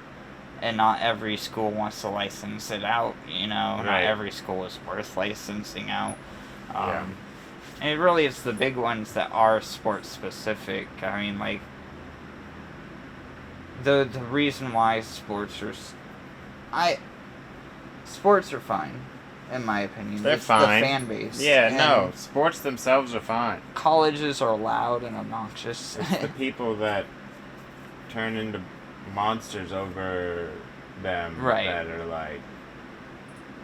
not every school wants to license it out, Not every school is worth licensing out. And it really is the big ones that are sports specific. The reason why sports are fine, in my opinion. They're it's fine. The fan base. Yeah, And no, sports themselves are fine. Colleges are loud and obnoxious. It's the people that turn into monsters over them that are like,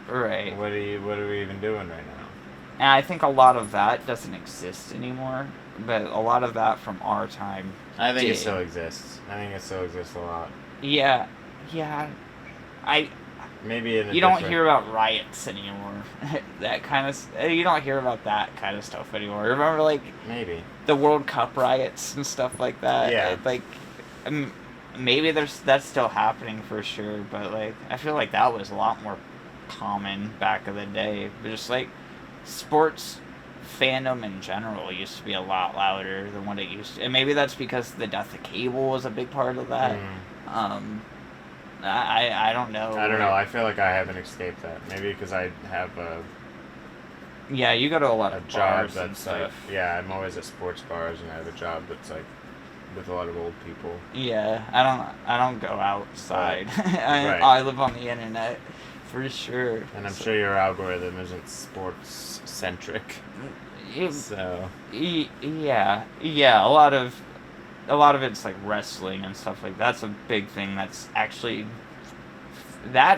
right. What are we even doing right now? And I think a lot of that doesn't exist anymore, but a lot of that from our time I think did. it still exists. I think it still exists a lot. Yeah. Maybe in a you don't hear about riots anymore. That kind of you don't hear about that kind of stuff anymore. Remember, maybe the World Cup riots and stuff like that. Yeah. Maybe that's still happening for sure, but I feel like that was a lot more common back in the day. But just sports fandom in general used to be a lot louder than what it used to. And maybe that's because the death of cable was a big part of that. I don't know. I don't know. I feel like I haven't escaped that. Maybe because I have yeah, you go to a lot of job bars and that's stuff. I'm always at sports bars, and I have a job that's with a lot of old people. Yeah, I don't go outside. Right. I live on the internet. For sure. And I'm sure your algorithm isn't sports centric. So yeah, a lot of it's wrestling and stuff like that. That's a big thing. That's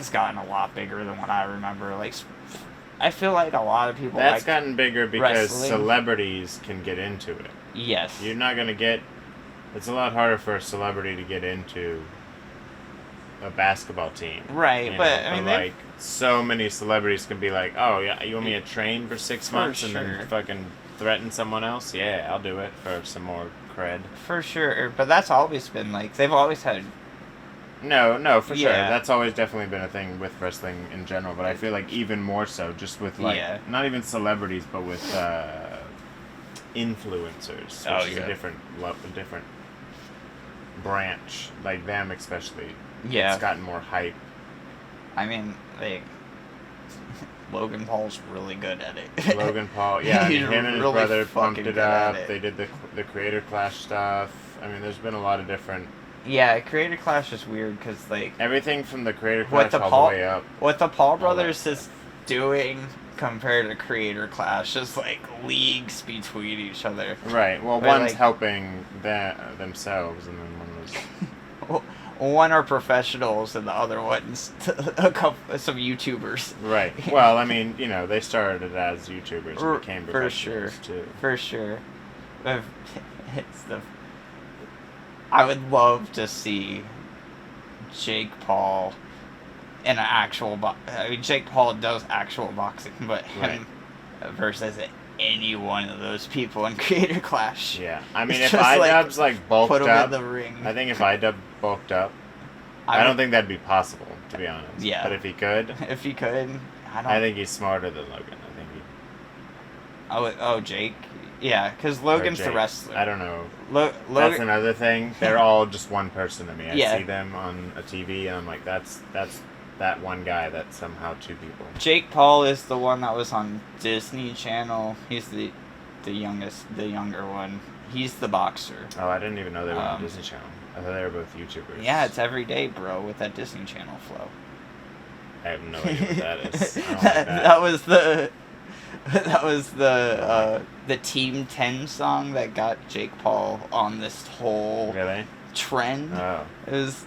gotten a lot bigger than what I remember. I feel like a lot of people that's gotten bigger because wrestling. Celebrities can get into it. Yes. You're not gonna get. It's a lot harder for a celebrity to get into a basketball team. Right, but so many celebrities can be like, oh yeah, you want me to train for 6 months and then fucking threaten someone else? Yeah, I'll do it for some more cred. For sure, but that's always been they've always had. No, for sure. That's always definitely been a thing with wrestling in general, but I feel like even more so just with not even celebrities, but with influencers, which is a different branch, like them especially. Yeah. It's gotten more hype. Logan Paul's really good at it. Logan Paul, yeah. Him and his really brother pumped it up. It. They did the Creator Clash stuff. There's been a lot of different... Yeah, Creator Clash is weird because, everything from the Creator Clash all the way up. What the Paul brothers is doing compared to Creator Clash is, leagues between each other. Right. Well, one's helping themselves, and then one was... One are professionals, and the other one's some YouTubers. Right. Well, they started as YouTubers and became professionals, too. For sure. I would love to see Jake Paul in an actual Jake Paul does actual boxing, but him versus any one of those people in Creator Clash. Yeah. If iDubbbz bulked put him up, in the ring. I think if iDubbbz bulked up, I don't think that'd be possible, to be honest. Yeah. But if he could, if he could, I think he's smarter than Logan. I think he. Oh, Jake. Yeah, because Logan's the wrestler. I don't know. Logan. That's another thing. They're all just one person to me. I Yeah. see them on a TV, and I'm like, that's that one guy that's somehow two people. Jake Paul is the one that was on Disney Channel. He's the younger one. He's the boxer. Oh, I didn't even know they were on Disney Channel. I thought they were both YouTubers. Yeah, it's every day, bro, with that Disney Channel flow. I have no idea what that is. I don't like that. That was the Team 10 song that got Jake Paul on this whole trend. Oh. It's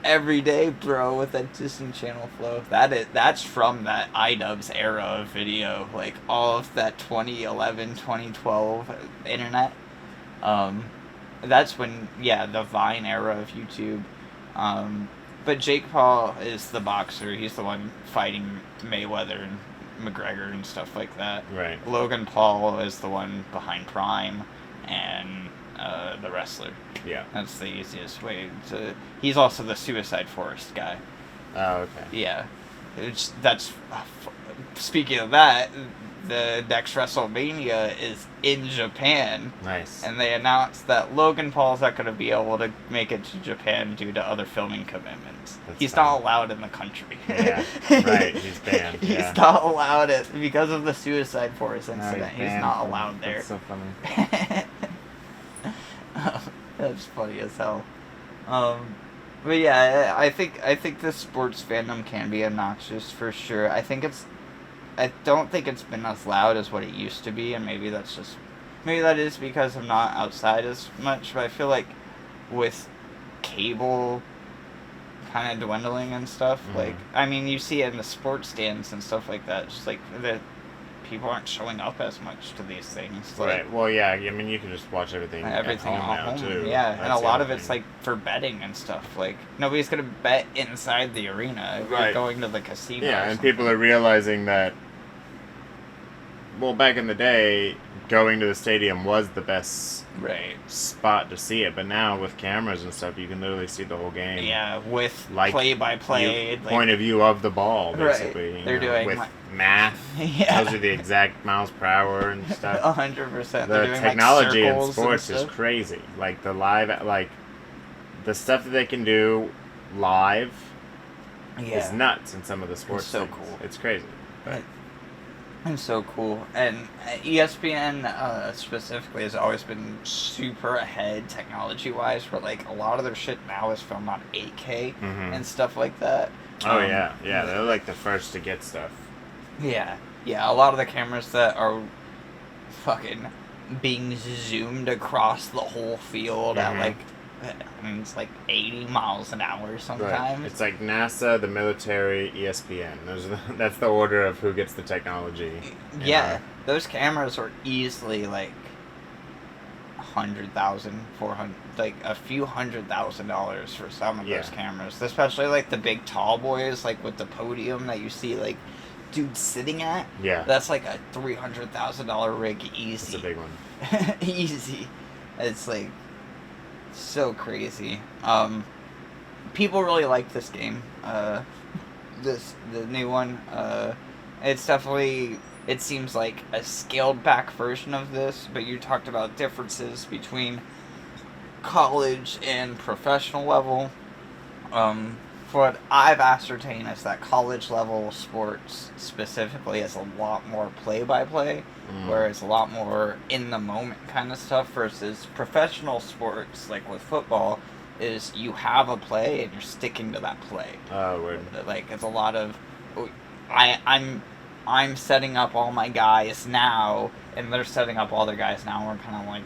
every day, bro, with that Disney Channel flow. That's from that iDubbbz era of video, like all of that 2011, 2012 internet. That's when, the Vine era of YouTube. But Jake Paul is the boxer. He's the one fighting Mayweather and McGregor and stuff like that. Right. Logan Paul is the one behind Prime and the wrestler. Yeah. That's the easiest way to... He's also the Suicide Forest guy. Oh, okay. Yeah. Speaking of that, the next WrestleMania is in Japan. Nice. And they announced that Logan Paul's not going to be able to make it to Japan due to other filming commitments. He's not allowed in the country. Yeah, right. He's banned. He's not allowed it because of the Suicide Forest incident. He's not allowed there. That's so funny. That's funny as hell. But yeah, I think the sports fandom can be obnoxious for sure. I don't think it's been as loud as what it used to be, and maybe that is because I'm not outside as much, but I feel like with cable kind of dwindling and stuff, like, I mean, you see it in the sports stands and stuff like that, just like the people aren't showing up as much to these things. Like, right. Well, yeah, I mean, you can just watch everything at home now, too. Yeah, That's and a lot of it's, like, for betting and stuff. Like, nobody's going to bet inside the arena if you're going to the casino. Yeah, and people are realizing that, well, back in the day, going to the stadium was the best spot to see it, but now with cameras and stuff, you can literally see the whole game. Yeah, with play-by-play. Point of view of the ball, basically. Right. They're doing... With math. Yeah. Tells you the exact miles per hour and stuff. 100%. The technology in sports is crazy. Like, the stuff that they can do live is nuts in some of the sports things. Cool. It's crazy. But It's so cool. And ESPN specifically has always been super ahead technology-wise, where, like, a lot of their shit now is filmed on 8K and stuff like that. Oh, yeah. They're, like, the first to get stuff. Yeah. A lot of the cameras that are fucking being zoomed across the whole field at, like, I mean, it's like 80 miles an hour sometimes. Right. It's like NASA, the military, ESPN. That's the order of who gets the technology. Yeah, those cameras are easily like $100,000, $400,000, like a few $100,000 for some of those cameras. Especially like the big tall boys, like with the podium that you see like dudes sitting at. Yeah. That's like a $300,000 rig easy. It's a big one. Easy. It's like so crazy. People really like this game. The new one. It's definitely, it seems like a scaled back version of this, but you talked about differences between college and professional level. What I've ascertained is that college level sports specifically is a lot more play-by-play, where it's a lot more in-the-moment kind of stuff, versus professional sports, like with football, is you have a play and you're sticking to that play. Oh, weird. Like, it's a lot of, I'm setting up all my guys now, and they're setting up all their guys now, and we're kind of like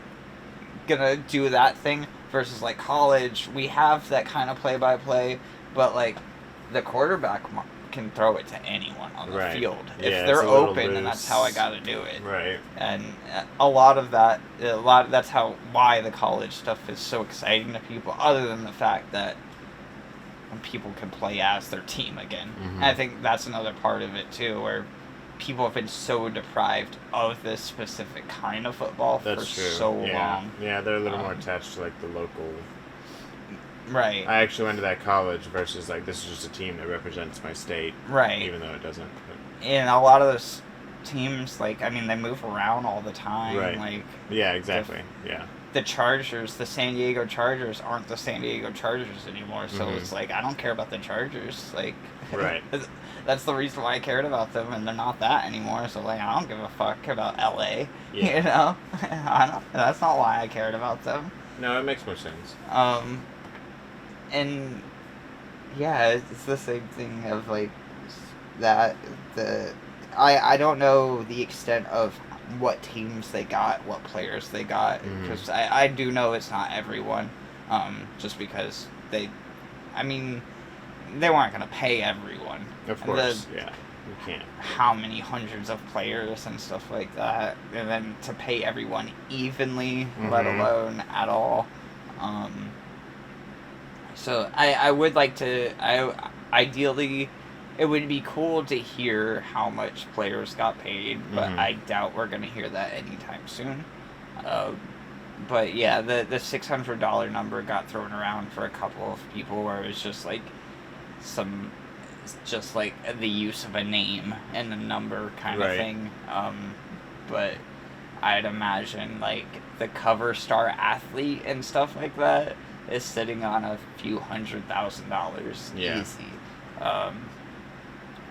gonna do that thing, versus like college, we have that kind of play-by-play, but like the quarterback can throw it to anyone on the field if they're open, and that's how I got to do it. Right. And that's why the college stuff is so exciting to people. Other than the fact that people can play as their team again, and I think that's another part of it too, where people have been so deprived of this specific kind of football so long. Yeah, they're a little more attached to like the local Right. I actually went to that college versus like this is just a team that represents my state, Right. even though it doesn't. But. And a lot of those teams, like, I mean, they move around all the time. Right. Like, yeah, exactly. Yeah. The Chargers, the San Diego Chargers, aren't the San Diego Chargers anymore. So it's like, I don't care about the Chargers. Like, right. That's the reason why I cared about them, and they're not that anymore. So, like, I don't give a fuck about LA. Yeah. You know? That's not why I cared about them. No, it makes more sense. And yeah, it's the same thing of like that. I don't know the extent of what teams they got, what players they got, because I do know it's not everyone. Just because they weren't gonna pay everyone. Of course, yeah, you can't. How many hundreds of players and stuff like that, and then to pay everyone evenly, let alone at all. So I would like to. Ideally, it would be cool to hear how much players got paid, but I doubt we're gonna hear that anytime soon. But yeah, the $600 number got thrown around for a couple of people where it was just like just like the use of a name and a number kind of thing. But I'd imagine like the cover star athlete and stuff like that is sitting on a few $100,000 easy.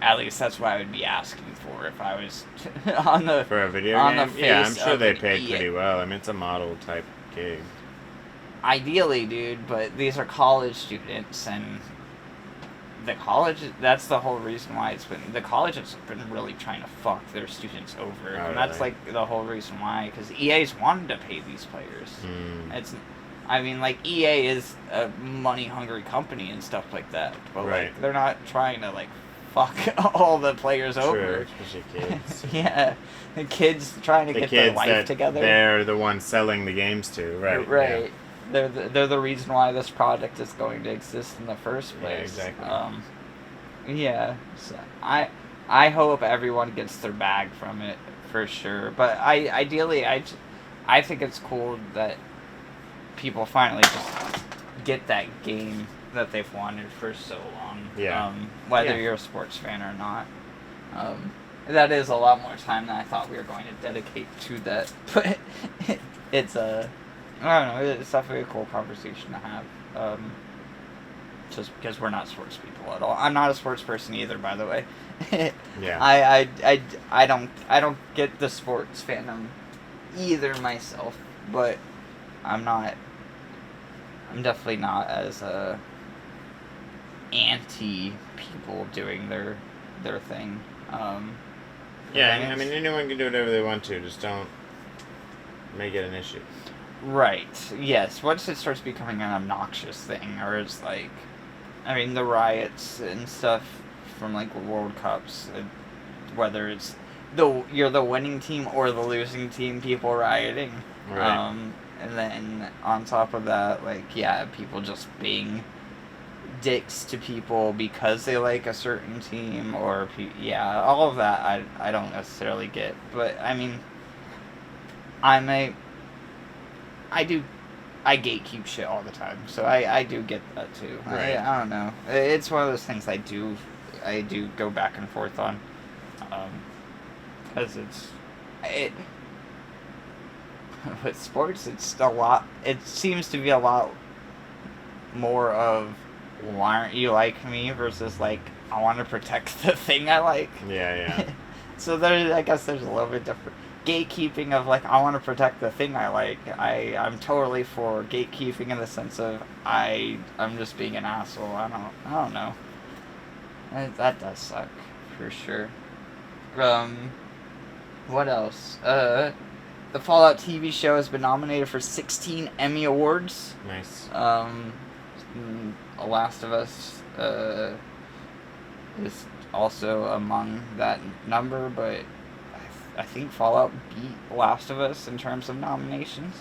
At least that's what I would be asking for if I was on the for a video game. Yeah, I'm sure they paid pretty well. I mean, it's a model type gig. Ideally, dude, but these are college students, and the college. That's the whole reason why the college has been really trying to fuck their students over, and that's like the whole reason why. Because EA's wanted to pay these players. I mean, like, EA is a money-hungry company and stuff like that, but like they're not trying to like fuck all the players over. Especially kids. Yeah, the kids trying to get their life together. They're the ones selling the games to, right? Right. Yeah. They're the reason why this project is going to exist in the first place. Yeah, exactly. Yeah. So I hope everyone gets their bag from it for sure. But ideally I think it's cool that people finally just get that game that they've wanted for so long. Yeah. Whether you're a sports fan or not. That is a lot more time than I thought we were going to dedicate to that. But it's I don't know, it's definitely a cool conversation to have. Just because we're not sports people at all. I'm not a sports person either, by the way. Yeah. I don't get the sports fandom either myself, but I'm definitely not as anti people doing their thing. Yeah, I mean anyone can do whatever they want to, just don't make it an issue. Right. Yes. Once it starts becoming an obnoxious thing, or it's like, I mean, the riots and stuff from like World Cups, whether it's you're the winning team or the losing team, people rioting. Right. And then on top of that, like, yeah, people just being dicks to people because they like a certain team, or all of that I don't necessarily get. But I mean, I gatekeep shit all the time, so I do get that too. Right. I don't know. It's one of those things I do go back and forth on, because with sports, it's a lot. It seems to be a lot more of, why aren't you like me, versus like, I want to protect the thing I like. Yeah. So I guess there's a little bit different gatekeeping of like, I want to protect the thing I like. I'm totally for gatekeeping in the sense of I'm just being an asshole. I don't know. That does suck for sure. What else? The Fallout TV show has been nominated for 16 Emmy Awards. Nice. The Last of Us is also among that number, but I think Fallout beat Last of Us in terms of nominations.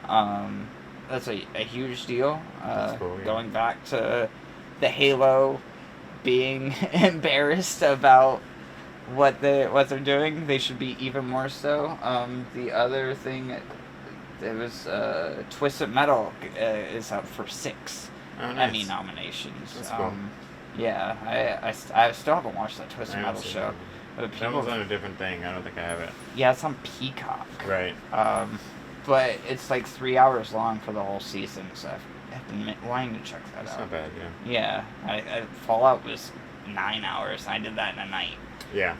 That's a huge deal. That's cool, yeah. Going back to the Halo being embarrassed about what they're doing, they should be even more so. The other thing, it was Twisted Metal is up for 6. Oh, nice. Emmy nominations. That's cool. Yeah, I still haven't watched that Twisted I haven't Metal seen show. that. But That one's on a different thing. I don't think I have it. yeah, it's on Peacock. Right. But it's like 3 hours long for the whole season, so I've been wanting to check that That's out. not bad, yeah. Yeah, Fallout was 9 hours, and I did that in a night. Yeah.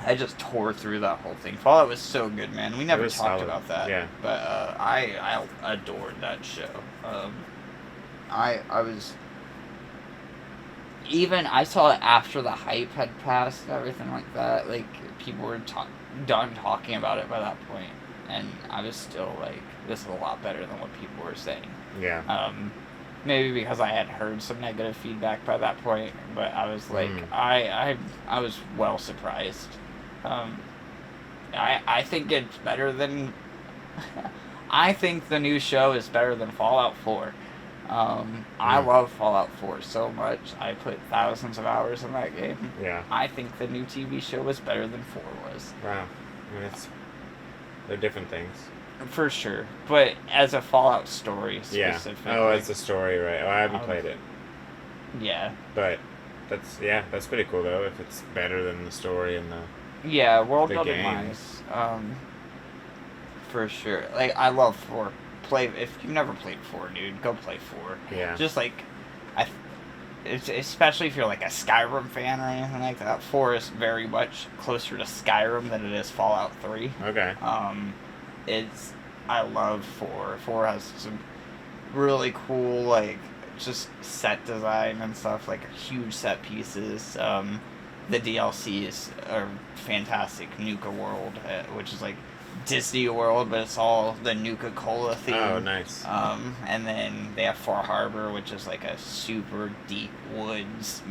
I just tore through that whole thing. Fallout was so good, man. We never was talked solid. about that. Yeah. But I adored that show. I was... Even, I saw it after the hype had passed and everything like that. Like, people were done talking about it by that point. And I was still like, this is a lot better than what people were saying. Yeah. Maybe because I had heard some negative feedback by that point, but I was like, I was well surprised. I think it's better than... I think the new show is better than Fallout 4. I love Fallout 4 so much. I put thousands of hours in that game. Yeah. I think the new TV show was better than 4 was. Wow. I mean, they're different things. For sure. But as a Fallout story specifically. Yeah. Oh, it's a story, right. Oh, I haven't played it. Yeah. But that's pretty cool though, if it's better than the story and the... Yeah, world the building game. wise. For sure. Like, I love 4. If you've never played 4, dude, go play 4. Yeah. Just like, it's, especially if you're like a Skyrim fan or anything like that, 4 is very much closer to Skyrim than it is Fallout 3. Okay. I love 4. 4 has some really cool, like, just set design and stuff, like huge set pieces. The DLCs are fantastic. Nuka World, which is like Disney World, but it's all the Nuka-Cola theme. Oh, nice. And then they have Far Harbor, which is like a super deep woods,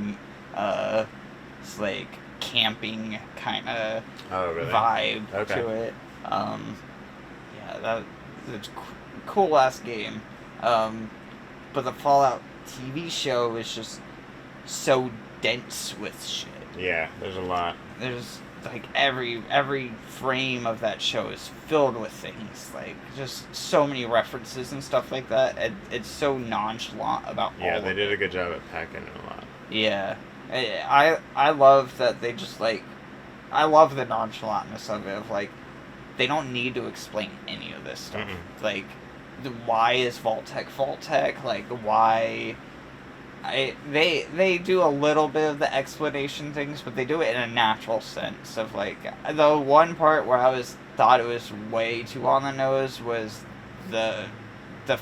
it's like camping kind of vibe to it. Yeah, that's cool ass game. But the Fallout TV show is just so dense with shit. Yeah, there's a lot. There's like every frame of that show is filled with things, like just so many references and stuff like that. It's so nonchalant about all Yeah, they of did it. a good job at packing it a lot. Yeah, I love that they just like, I love the nonchalantness of it. Of like, they don't need to explain any of this stuff. Mm-mm. Like, why is Vault-Tec? Like, why? They do a little bit of the explanation things, but they do it in a natural sense. Of like, the one part where I thought it was way too on the nose was the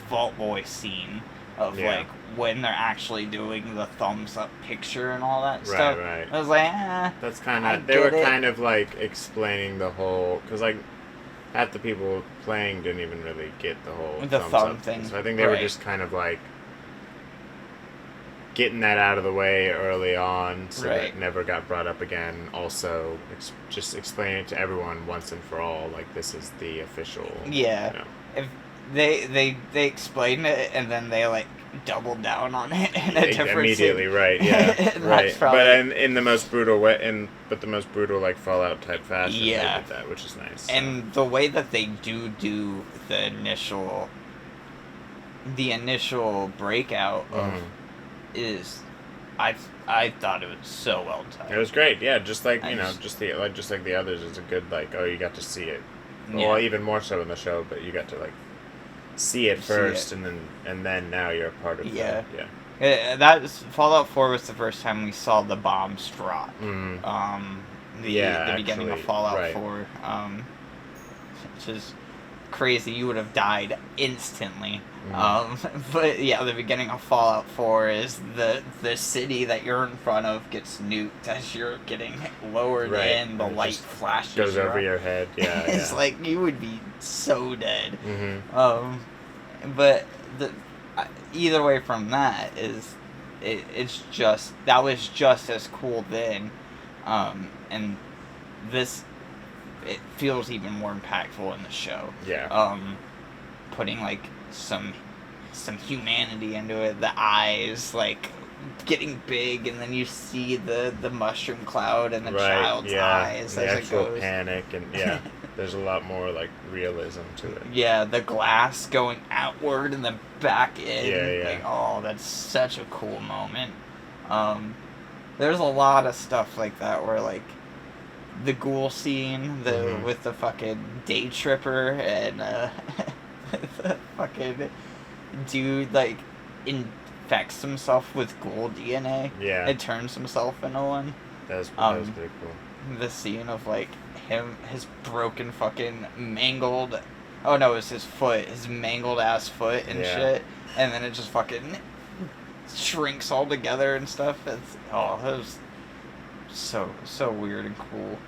Vault Boy scene of like when they're actually doing the thumbs up picture and all that stuff. Right. I was like, That's kind of, they were kind of like explaining the whole, because like half the people playing didn't even really get the whole the thumbs thumb up thing. So I think they were just kind of like getting that out of the way early on, so that it never got brought up again. Also, just explain it to everyone once and for all, like this is the official. Yeah. You know. If they explained it and then they like doubled down on it in a different immediately, scene. right? Yeah, right. Probably, but in the most brutal way, but the most brutal like Fallout type fashion, they yeah, did that, which is nice. And the way that they do the initial breakout of is, I thought it was so well done. It was great, yeah. Just like just like the others, it's a good like you got to see it. Yeah. Well, even more so in the show, but you got to like see it first, and then now you're a part of it. Yeah. That Fallout 4 was the first time we saw the bombs drop. The beginning of Fallout 4, which is crazy. You would have died instantly. But yeah, the beginning of Fallout 4 is the city that you're in front of gets nuked as you're getting lowered in. The light flashes goes over your head. Yeah, it's like you would be so dead. But either way from that is it's just that was just as cool then, and this it feels even more impactful in the show. Yeah. Putting like some humanity into it. The eyes like getting big, and then you see the mushroom cloud and the child's eyes the as actual it goes. panic and There's a lot more like realism to it. Yeah, the glass going outward and then back in. Yeah. Like, oh, that's such a cool moment. There's a lot of stuff like that where like the ghoul scene, with the fucking day tripper and the fucking dude like infects himself with ghoul DNA. Yeah. It turns himself into one. That was pretty cool. The scene of like his broken fucking mangled, oh no, it was his foot, his mangled ass foot and shit, and then it just fucking shrinks all together and stuff. That was so weird and cool.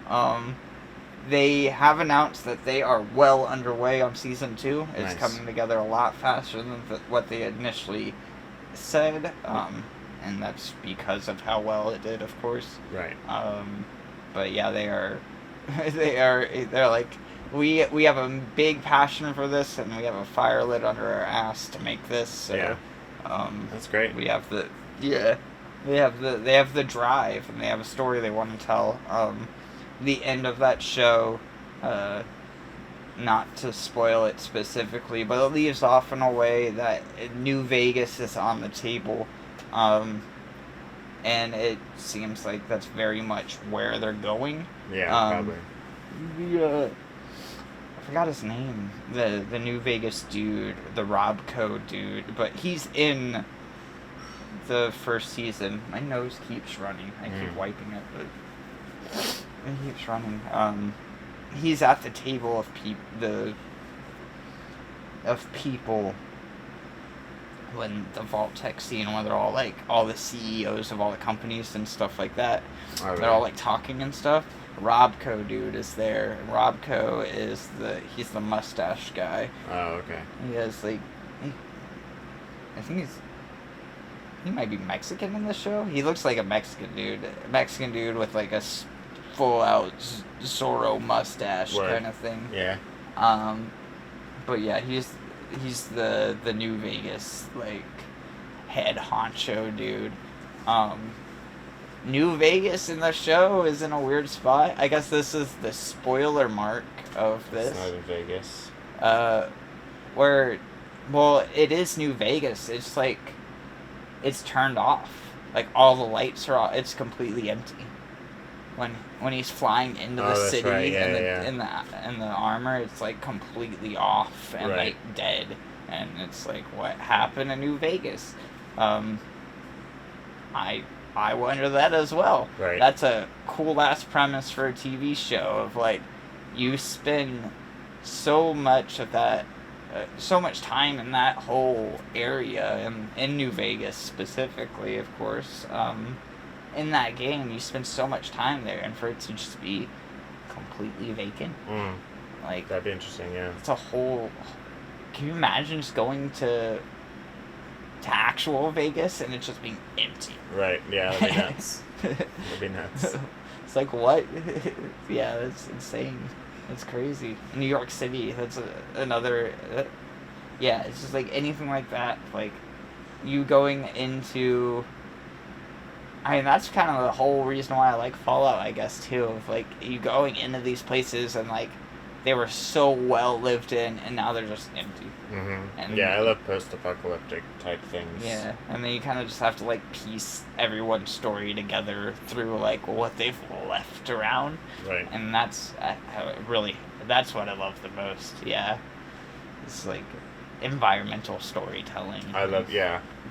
They have announced that they are well underway on season 2. It's coming together a lot faster than what they initially said, and that's because of how well it did, of course. Right. But yeah, they're like, we have a big passion for this, and we have a fire lit under our ass to make this. So, that's great. We have they have the drive, and they have a story they want to tell. The end of that show, not to spoil it specifically, but it leaves off in a way that New Vegas is on the table. And it seems like that's very much where they're going. Yeah, probably. I forgot his name. The New Vegas dude, the Robco dude, but he's in the first season. My nose keeps running. I keep wiping it, but it keeps running. He's at the table of people when the Vault Tech scene, when they're all like all the CEOs of all the companies and stuff like that. Oh, they're all like talking and stuff. Robco dude is there. Robco is he's the mustache guy. Oh, okay. He has like, I think he might be Mexican in the show. He looks like a Mexican dude with like a full out Zorro mustache kind of thing. Yeah. But yeah, he's the New Vegas like head honcho dude. New Vegas in the show is in a weird spot. I guess this is the spoiler mark of this. It's not in Vegas. It is New Vegas. It's like it's turned off. Like all the lights are off. It's completely empty. When he's flying into the city in the armor, it's like completely off and like dead, and it's like, what happened to New Vegas? I wonder that as well. Right. That's a cool ass premise for a TV show of like, you spend so much of that, so much time in that whole area in New Vegas specifically, of course. In that game, you spend so much time there, and for it to just be completely vacant, like that'd be interesting. Yeah, it's a whole. Can you imagine just going to actual Vegas and it just being empty? Right. Yeah, that'd be nuts. That'd be nuts. It's like, what? Yeah, that's insane. That's crazy. New York City. That's another. Yeah, it's just like anything like that. Like you going into. I mean, that's kind of the whole reason why I like Fallout, I guess, too. Of like you going into these places and like they were so well lived in, and now they're just empty. And yeah, I love post-apocalyptic type things. Yeah, and then you kind of just have to like piece everyone's story together through like what they've left around. Right. And that's that's what I love the most. Yeah, it's like environmental storytelling.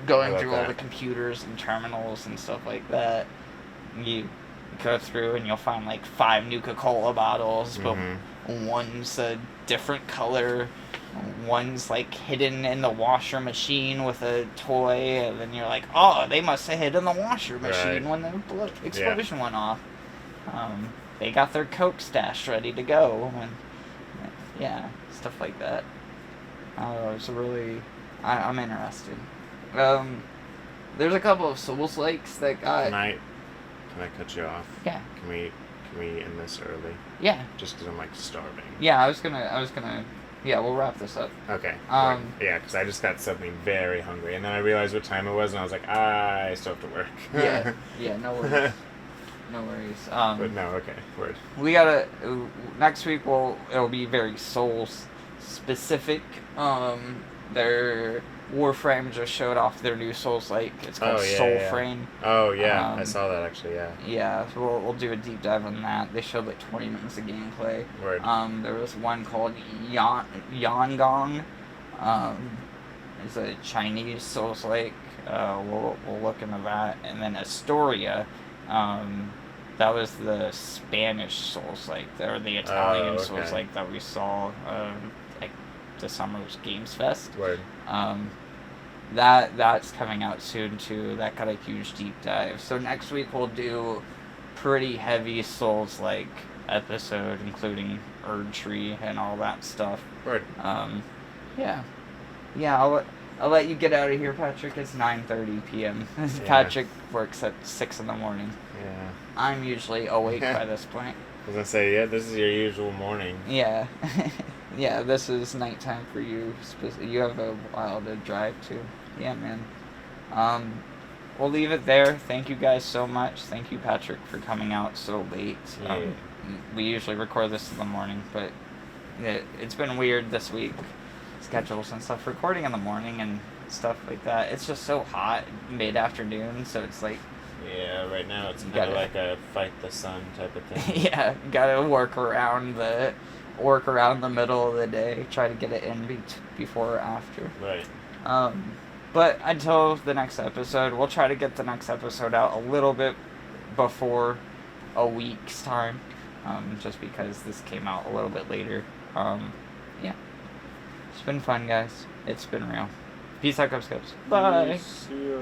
Going through all the computers and terminals and stuff like that. You go through and you'll find like 5 Nuka-Cola bottles, but one's a different color, one's like hidden in the washer machine with a toy, and then you're like, oh, they must have hidden the washer machine when the explosion went off. They got their Coke stash ready to go. Stuff like that. It's really... I'm interested. There's a couple of Souls-likes that got... Can I cut you off? Yeah. Can we end this early? Yeah. Just because I'm like starving. Yeah, I was gonna. Yeah, we'll wrap this up. Okay. Yeah, because I just got suddenly very hungry, and then I realized what time it was, and I was like, I still have to work. Yeah. No worries. No worries. But no, okay, word. We gotta next week. It'll be very Souls specific. Their Warframe just showed off their new Souls like it's called Soulframe. Oh yeah, I saw that actually. Yeah. Yeah, so we'll do a deep dive on that. They showed like 20 minutes of gameplay. Word. There was one called Yangong. It's a Chinese Souls like. We'll look into that, and then Astoria. That was the Spanish Souls like, or the Italian Souls like that we saw like the Summer's Games Fest. Word. That's coming out soon too. That got a huge deep dive. So next week we'll do pretty heavy Souls like episode, including Erdtree and all that stuff. Word. Yeah. I'll let you get out of here, Patrick. It's 9:30 p.m. Yeah. Patrick works at 6 in the morning. Yeah. I'm usually awake by this point. I was gonna say, yeah, this is your usual morning. Yeah. Yeah, this is nighttime for you. You have a while to drive to. Yeah, man. We'll leave it there. Thank you guys so much. Thank you, Patrick, for coming out so late. Yeah. We usually record this in the morning, but it's been weird this week. Schedules and stuff. Recording in the morning and stuff like that. It's just so hot mid-afternoon, so it's like... Yeah, right now it's kind of like a fight the sun type of thing. Yeah, gotta work around the middle of the day, try to get it in before or after. Right. But until the next episode, we'll try to get the next episode out a little bit before a week's time, just because this came out a little bit later. Yeah. It's been fun, guys. It's been real. Peace out, Cubs. Bye. See ya.